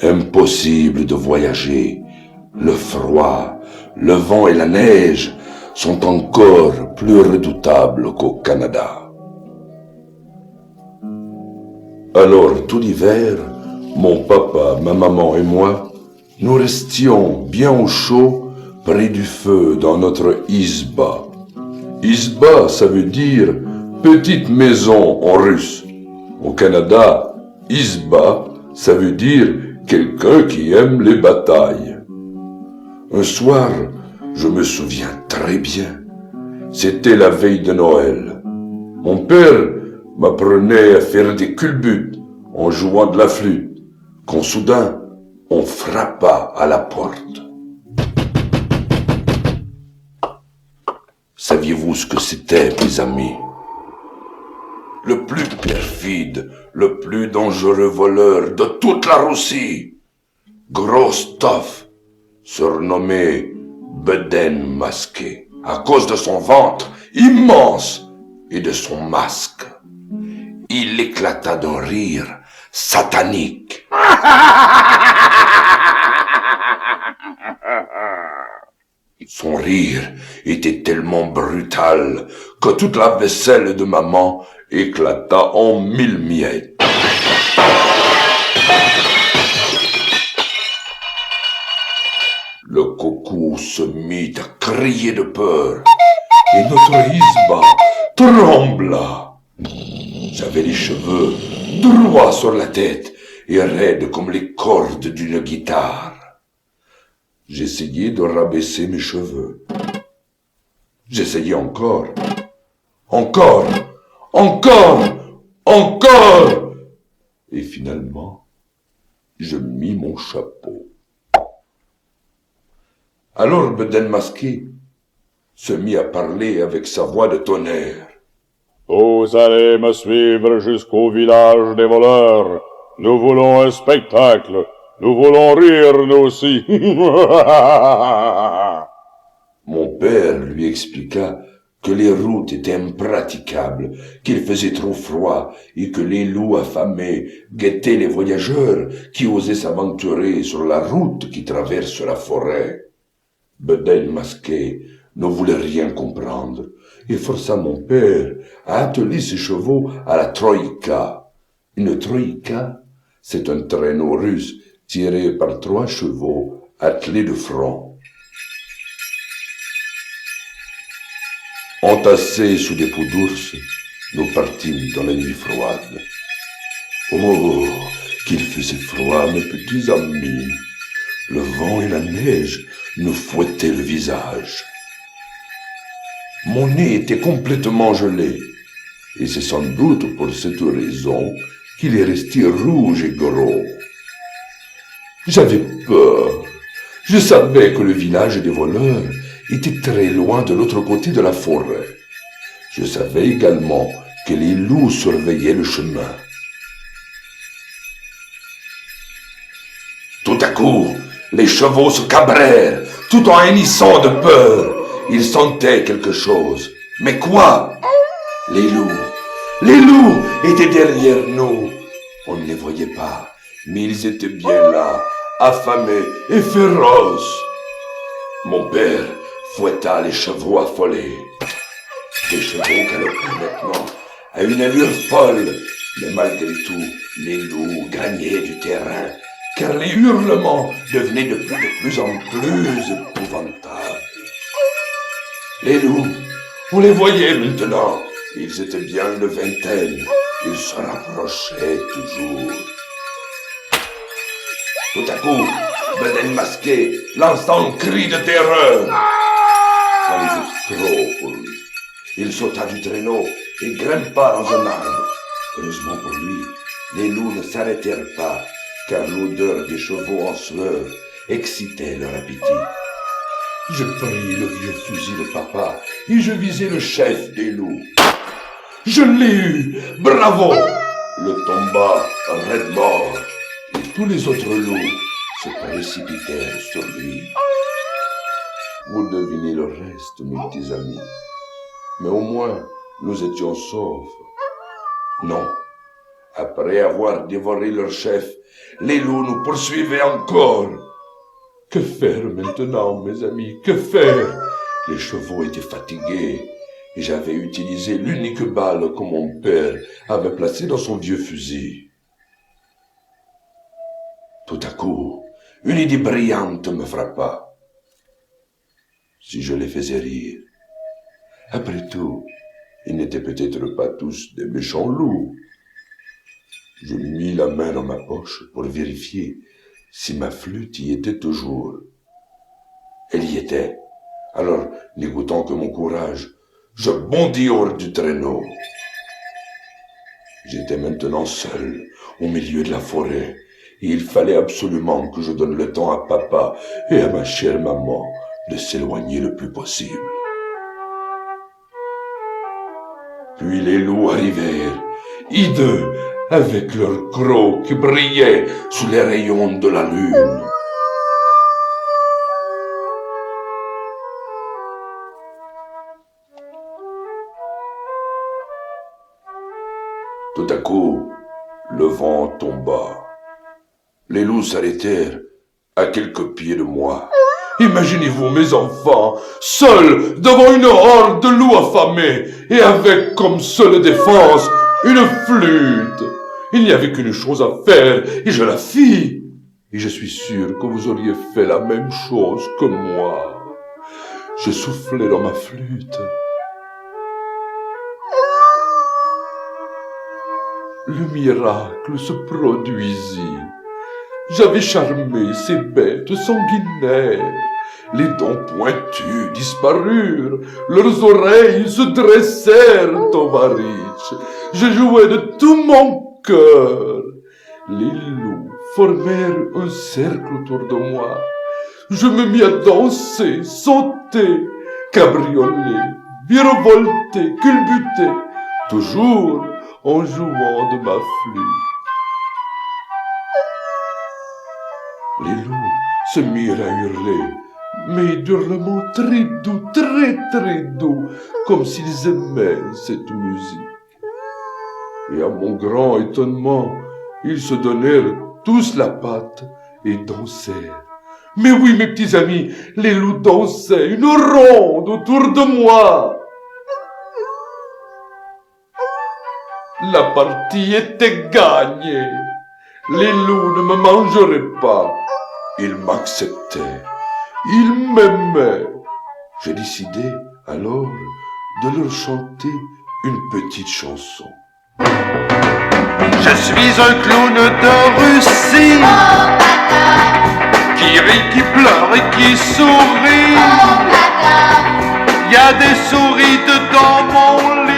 Impossible de voyager. Le froid, le vent et la neige sont encore plus redoutables qu'au Canada. Alors tout l'hiver, mon papa, ma maman et moi, nous restions bien au chaud près du feu dans notre izba. Izba, ça veut dire petite maison en russe. Au Canada, izba, ça veut dire quelqu'un qui aime les batailles. Un soir, je me souviens très bien, c'était la veille de Noël. Mon père m'apprenait à faire des culbutes en jouant de la flûte, quand soudain, on frappa à la porte. Saviez-vous ce que c'était, mes amis? Le plus perfide, le plus dangereux voleur de toute la Russie, Grostov, surnommé Beden Masqué, à cause de son ventre immense et de son masque. Il éclata d'un rire satanique. Son rire était tellement brutal que toute la vaisselle de maman éclata en 1000 miettes. Le coucou se mit à crier de peur et notre izba trembla. J'avais les cheveux droits sur la tête et raides comme les cordes d'une guitare. J'essayais de rabaisser mes cheveux. J'essayais encore. Encore. Et finalement, je mis mon chapeau. Alors Beden Masqué se mit à parler avec sa voix de tonnerre. Vous allez me suivre jusqu'au village des voleurs. Nous voulons un spectacle. Nous voulons rire, nous aussi. Mon père lui expliqua que les routes étaient impraticables, qu'il faisait trop froid et que les loups affamés guettaient les voyageurs qui osaient s'aventurer sur la route qui traverse la forêt. Beden Masqué ne voulait rien comprendre et força mon père à atteler ses chevaux à la troïka. Une troïka, c'est un traîneau russe tiré par 3 chevaux attelés de front. Entassés sous des peaux d'ours, nous partîmes dans la nuit froide. Oh, qu'il faisait froid, mes petits amis. Le vent et la neige nous fouettaient le visage. Mon nez était complètement gelé, et c'est sans doute pour cette raison qu'il est resté rouge et gros. J'avais peur. Je savais que le village des voleurs était très loin de l'autre côté de la forêt. Je savais également que les loups surveillaient le chemin. Tout à coup, les chevaux se cabrèrent, tout en hennissant de peur. Ils sentaient quelque chose. Mais quoi? Les loups étaient derrière nous. On ne les voyait pas, mais ils étaient bien là, affamés et féroces. Mon père fouetta les chevaux affolés. Les chevaux galopaient maintenant à une allure folle, mais malgré tout, les loups gagnaient du terrain, car les hurlements devenaient de plus en plus épouvantables. Les loups, on les voyait maintenant. Ils étaient bien une vingtaine. Ils se rapprochaient toujours. Tout à coup, Bedaine masqué lança un cri de terreur. Ça était trop pour lui. Il sauta du traîneau et grimpa dans un arbre. Heureusement pour lui, les loups ne s'arrêtèrent pas, car l'odeur des chevaux en sueur excitait leur appétit. Je pris le vieux fusil de papa et je visai le chef des loups. Je l'ai eu! Bravo! Le tomba raide mort et tous les autres loups se précipitèrent sur lui. Vous devinez le reste, mes petits amis. Mais au moins, nous étions saufs. Non. Après avoir dévoré leur chef, les loups nous poursuivaient encore. Que faire maintenant, mes amis? Que faire? Les chevaux étaient fatigués et j'avais utilisé l'unique balle que mon père avait placée dans son vieux fusil. Tout à coup, une idée brillante me frappa. Si je les faisais rire, après tout, ils n'étaient peut-être pas tous des méchants loups. Je mis la main dans ma poche pour vérifier si ma flûte y était toujours. Elle y était. Alors, n'écoutant que mon courage, je bondis hors du traîneau. J'étais maintenant seul, au milieu de la forêt, et il fallait absolument que je donne le temps à papa et à ma chère maman de s'éloigner le plus possible. Puis les loups arrivèrent, hideux, avec leurs crocs qui brillaient sous les rayons de la lune. Tout à coup, le vent tomba. Les loups s'arrêtèrent à quelques pieds de moi. Imaginez-vous, mes enfants, seuls devant une horde de loups affamés et avec comme seule défense une flûte. Il n'y avait qu'une chose à faire et je la fis. Et je suis sûr que vous auriez fait la même chose que moi. Je soufflais dans ma flûte. Le miracle se produisit. J'avais charmé ces bêtes sanguinaires. Les dents pointues disparurent, leurs oreilles se dressèrent en varices. Je jouais de tout mon cœur. Les loups formèrent un cercle autour de moi. Je me mis à danser, sauter, cabrioler, virevolter, culbuter, toujours en jouant de ma flûte. Les loups se mirent à hurler, mais d'hurlements très doux, très doux, comme s'ils aimaient cette musique. Et à mon grand étonnement, ils se donnèrent tous la patte et dansèrent. Mais oui, mes petits amis, les loups dansaient une ronde autour de moi. La partie était gagnée. Les loups ne me mangeraient pas. Ils m'acceptaient. Ils m'aimaient. J'ai décidé alors de leur chanter une petite chanson. Je suis un clown de Russie qui rit, qui pleure et qui sourit. Il y a des souris dedans mon lit.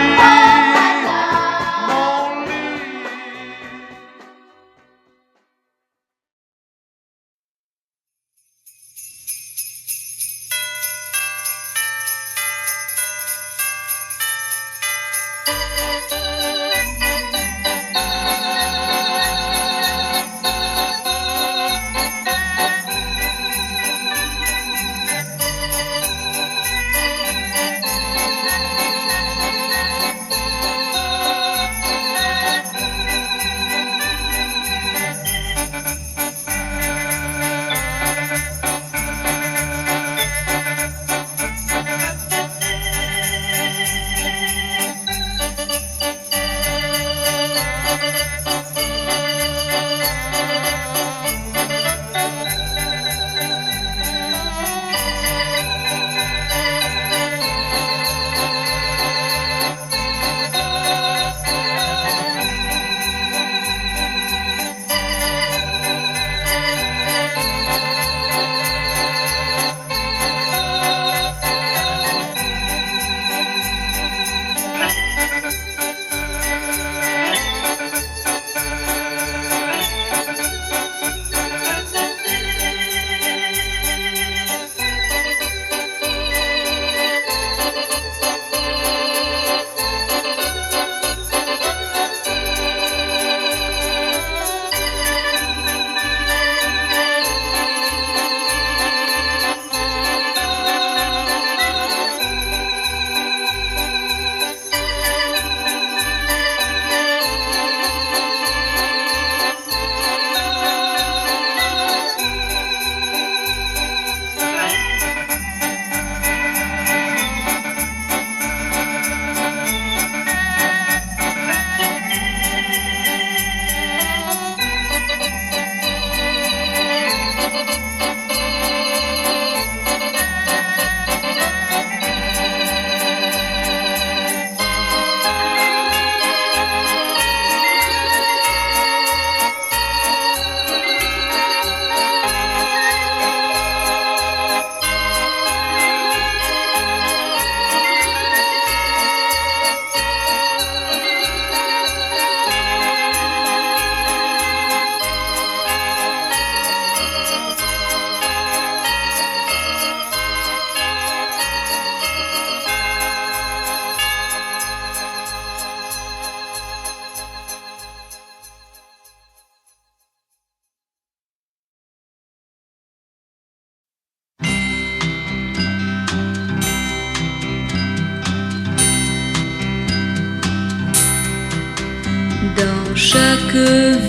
chaque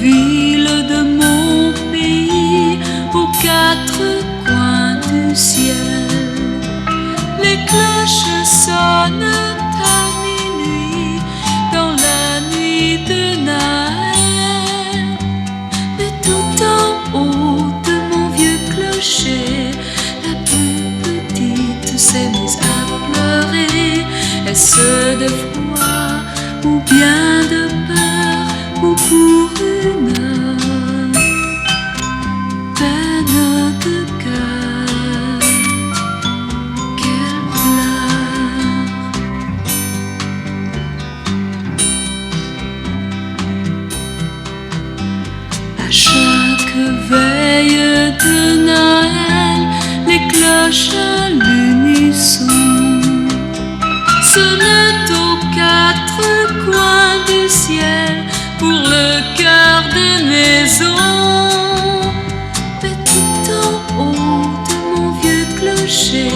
ville de mon pays, aux quatre coins du ciel, les cloches sonnent à minuit dans la nuit de Noël. Mais tout en haut de mon vieux clocher, la plus petite s'est mise à pleurer. Est-ce de froid ou bien de peur ou pour une peine de cœur qu'elle pleure? À chaque veille de Noël, les cloches à l'unisson sonnent aux quatre coins du ciel pour le cœur des maisons. Mais tout en haut de mon vieux clocher,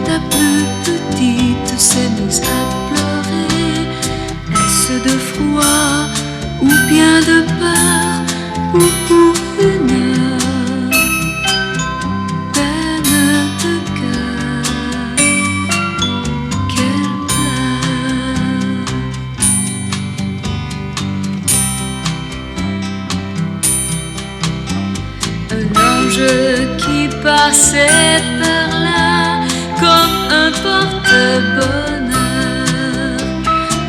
la plus petite s'est mise à pleurer. Est-ce de froid ou bien de peur ou pour une qui passait par là comme un porte-bonheur.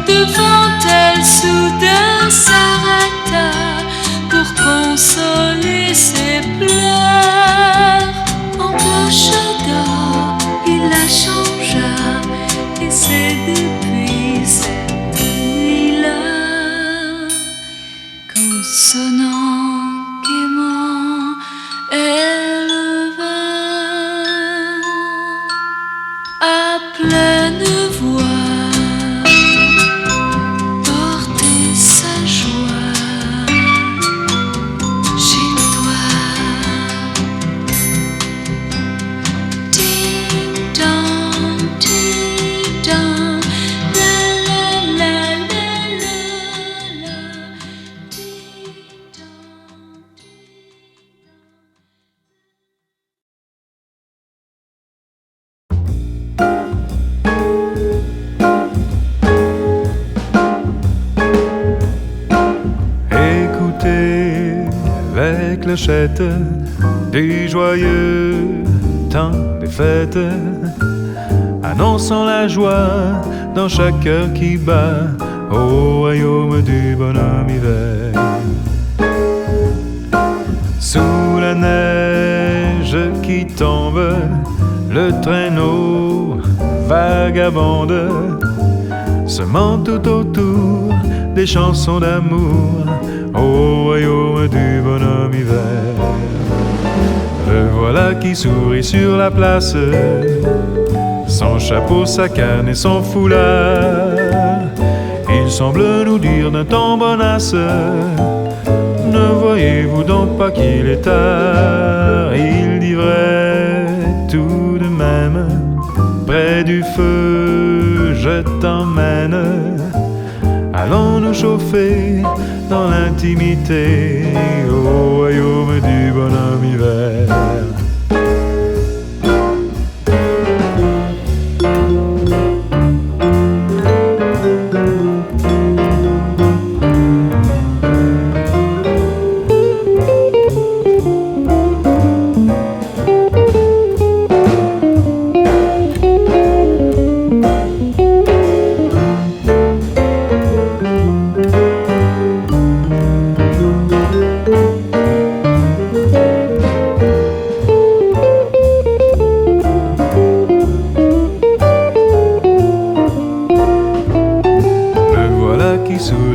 Devant elle, soudain s'arrêta pour consoler ses pleurs. En cloche d'or, il la changea, et c'est depuis cette nuit-là qu'en sonnant gaiement, elle vint à pleine voix porter sa joie chez toi. Ding-dong, ding-dong, la-la-la-la-la-la, ding-dong. Les clochettes du joyeux temps des fêtes, annonçant la joie dans chaque cœur qui bat au royaume du bonhomme hiver. Sous la neige qui tombe, le traîneau vagabonde, semant tout autour des chansons d'amour au royaume du bonhomme hiver. Le voilà qui sourit sur la place, son chapeau, sa canne et son foulard. Il semble nous dire d'un ton bonasse: ne voyez-vous donc pas qu'il est tard? Il dit vrai tout de même, près du feu je t'emmène. Allons nous chauffer dans l'intimité au royaume du bonhomme hiver.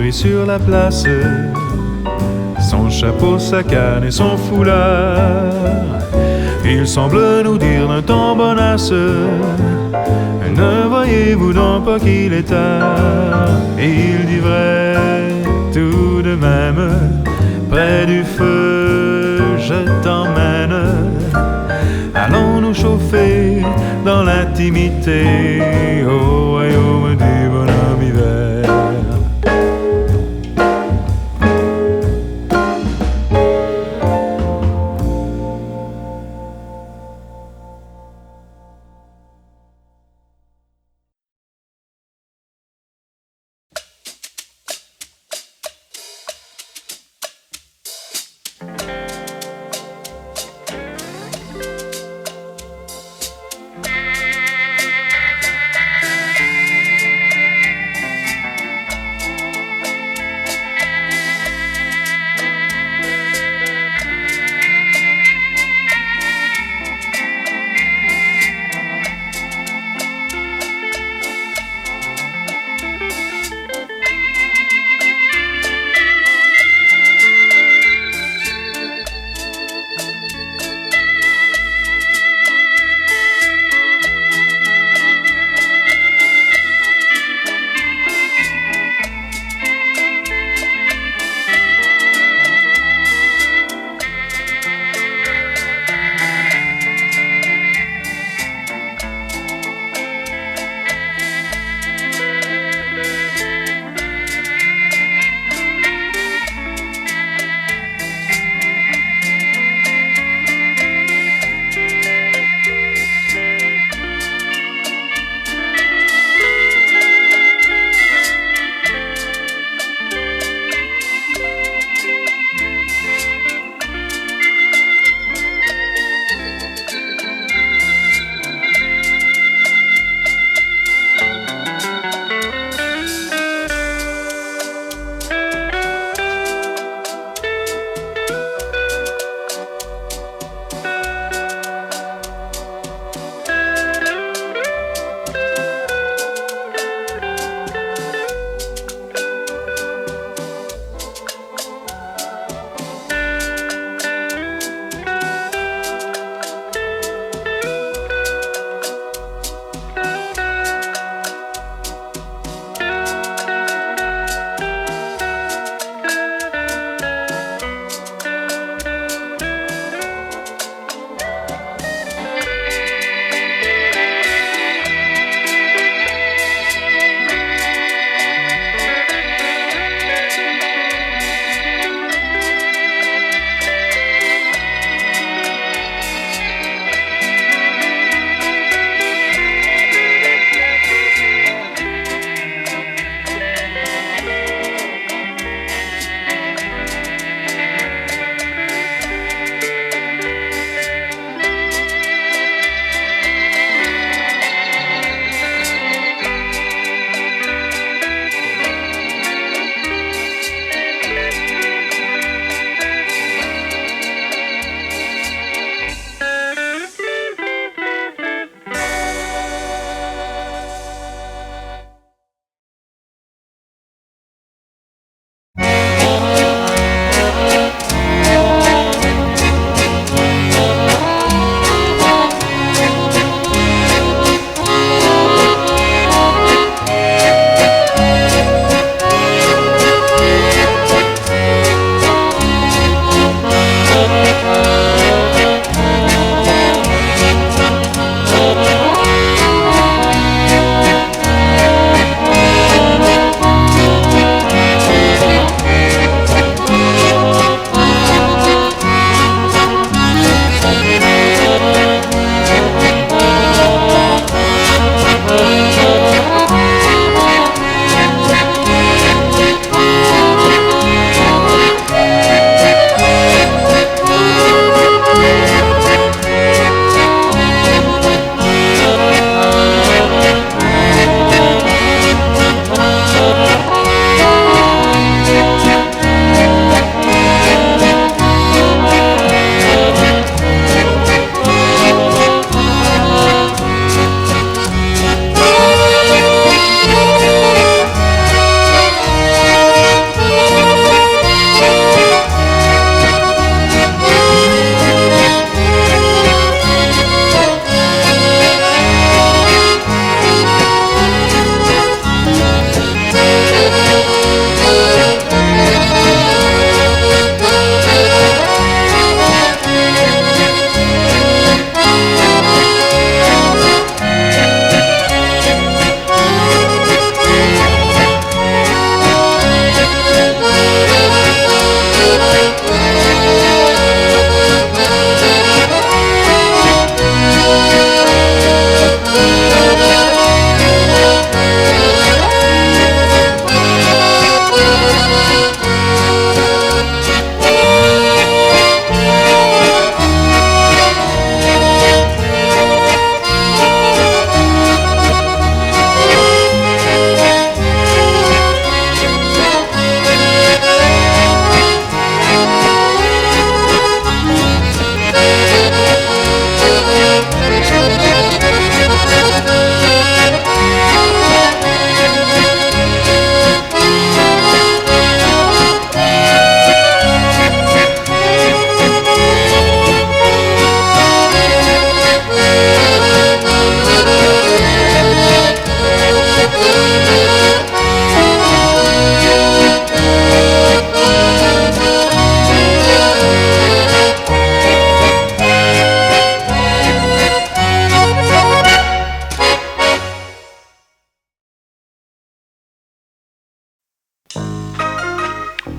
Sur la place, son chapeau, sa canne et son foulard. Il semble nous dire d'un ton bonasse: ne voyez-vous donc pas qu'il est tard? Il dit vrai tout de même, près du feu je t'emmène. Allons nous chauffer dans l'intimité au royaume du bonhomme hiver.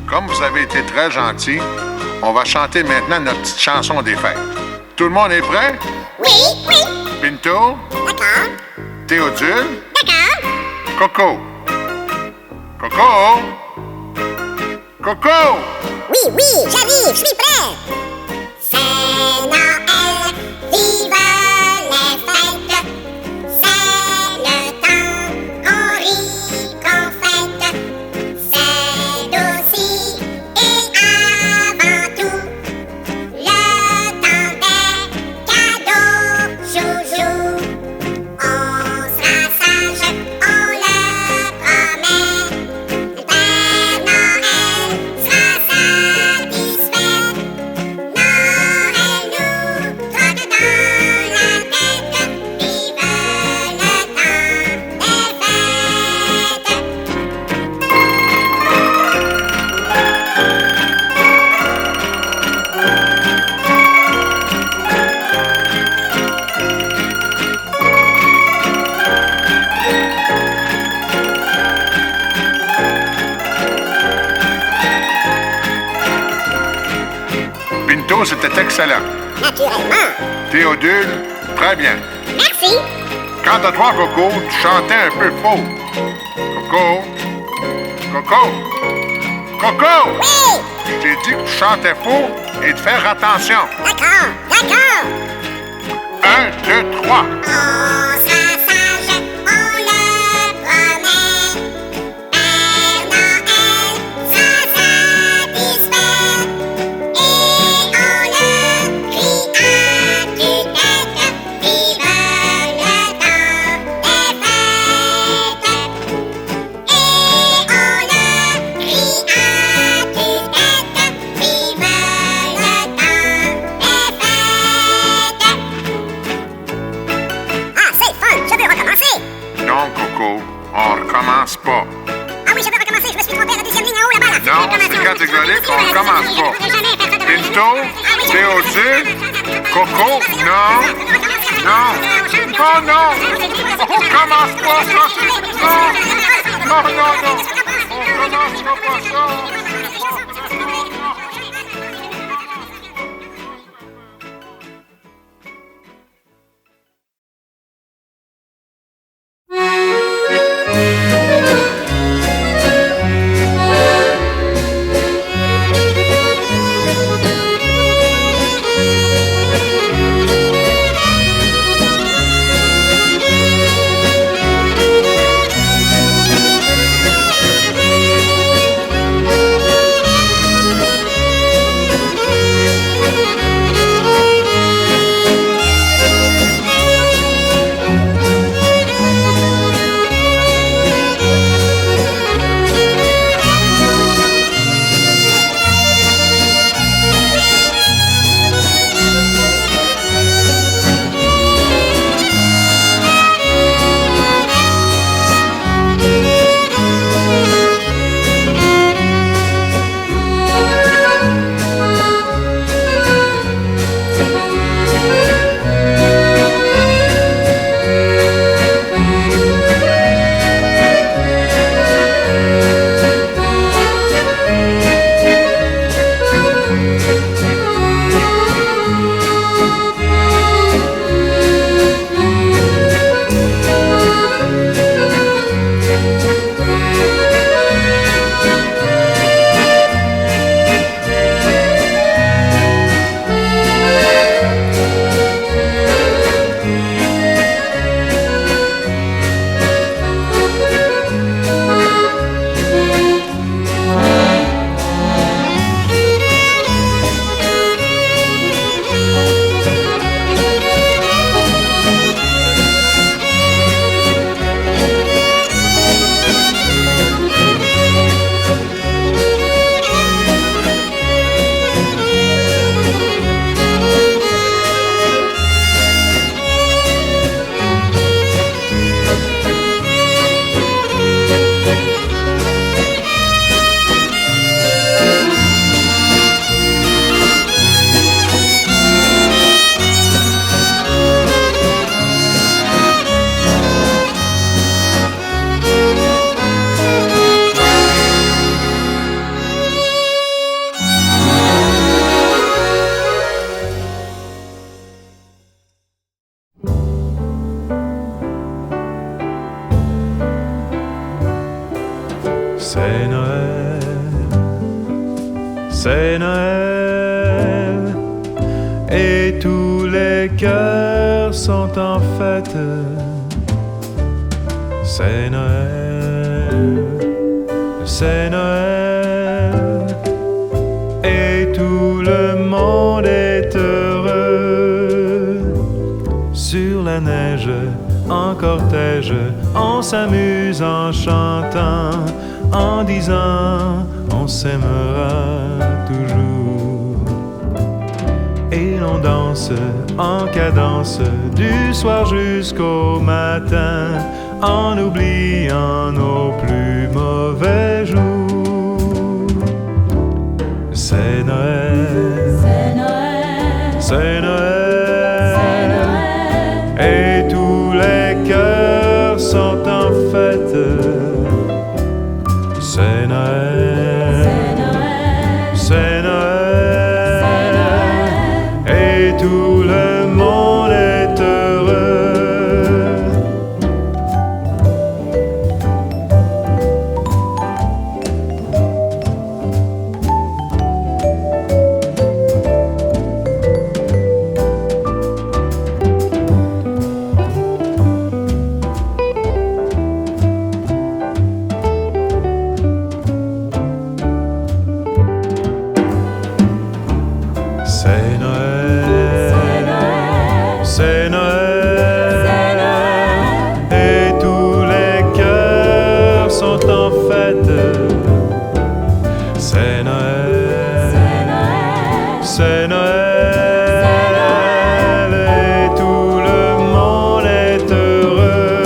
comme vous avez été très gentils, on va chanter maintenant notre petite chanson des fêtes. Tout le monde est prêt? Oui, oui. Pinto? D'accord. Théodule? D'accord. Coco? Coco? Coco? Oui, oui, j'arrive, je suis prêt. C'est Noël, vive les fêtes. C'est le temps qu'on rit, qu'on fête. C'est aussi et avant tout le temps des cadeaux, chouchou. On sera sage, on le promet. Le Père Noël sera satisfait. Noël nous trotte dans la tête. Vive le temps des fêtes. Pinto, c'était excellent. Naturellement. Théodule, très bien. Merci. Quant à toi, Coco, tu chantais un peu faux. Coco? Coco? Coco! Oui. Je t'ai dit que tu chantais faux et de faire attention. D'accord, d'accord. 1, 2, 3. On sera sage, on le promet. Père Noël sera satisfait. Et on le crie à tue-tête. Vive le temps des fêtes. Et on le crie à tue-tête. Vive le temps des fêtes. Ah, c'est fun! Je veux recommencer! Non, Coco, on recommence pas. Ah oui, je veux recommencer! Je me suis trompé à la deuxième ligne en haut là-bas! Non, c'est catégorique, on recommence pas. Pinto? Théodule? Coco? Non? Non? Oh non! On recommence pas ça! Non! Non, non, non! On recommence pas ça! C'est Noël, c'est Noël, et tous les cœurs sont en fête. C'est Noël, c'est Noël, et tout le monde est heureux. Sur la neige, en cortège, on s'amuse en chantant, en disant on s'aimera toujours. Et l'on danse en cadence du soir jusqu'au matin, en oubliant nos plus mauvais jours. C'est Noël, C'est Noël, c'est Noël, c'est Noël, et tous les cœurs sont en fête. C'est Noël, c'est Noël, et tout le monde est heureux. C'est Noël, c'est Noël, et tous les cœurs sont en fête. C'est Noël, c'est Noël, et tout le monde est heureux,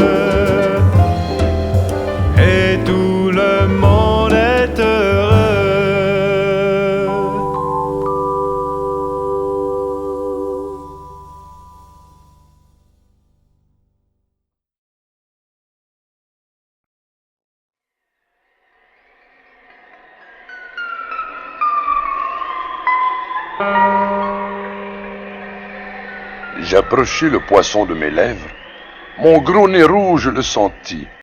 et tout le monde est heureux. J'approchai le poisson de mes lèvres. Mon gros nez rouge le sentit.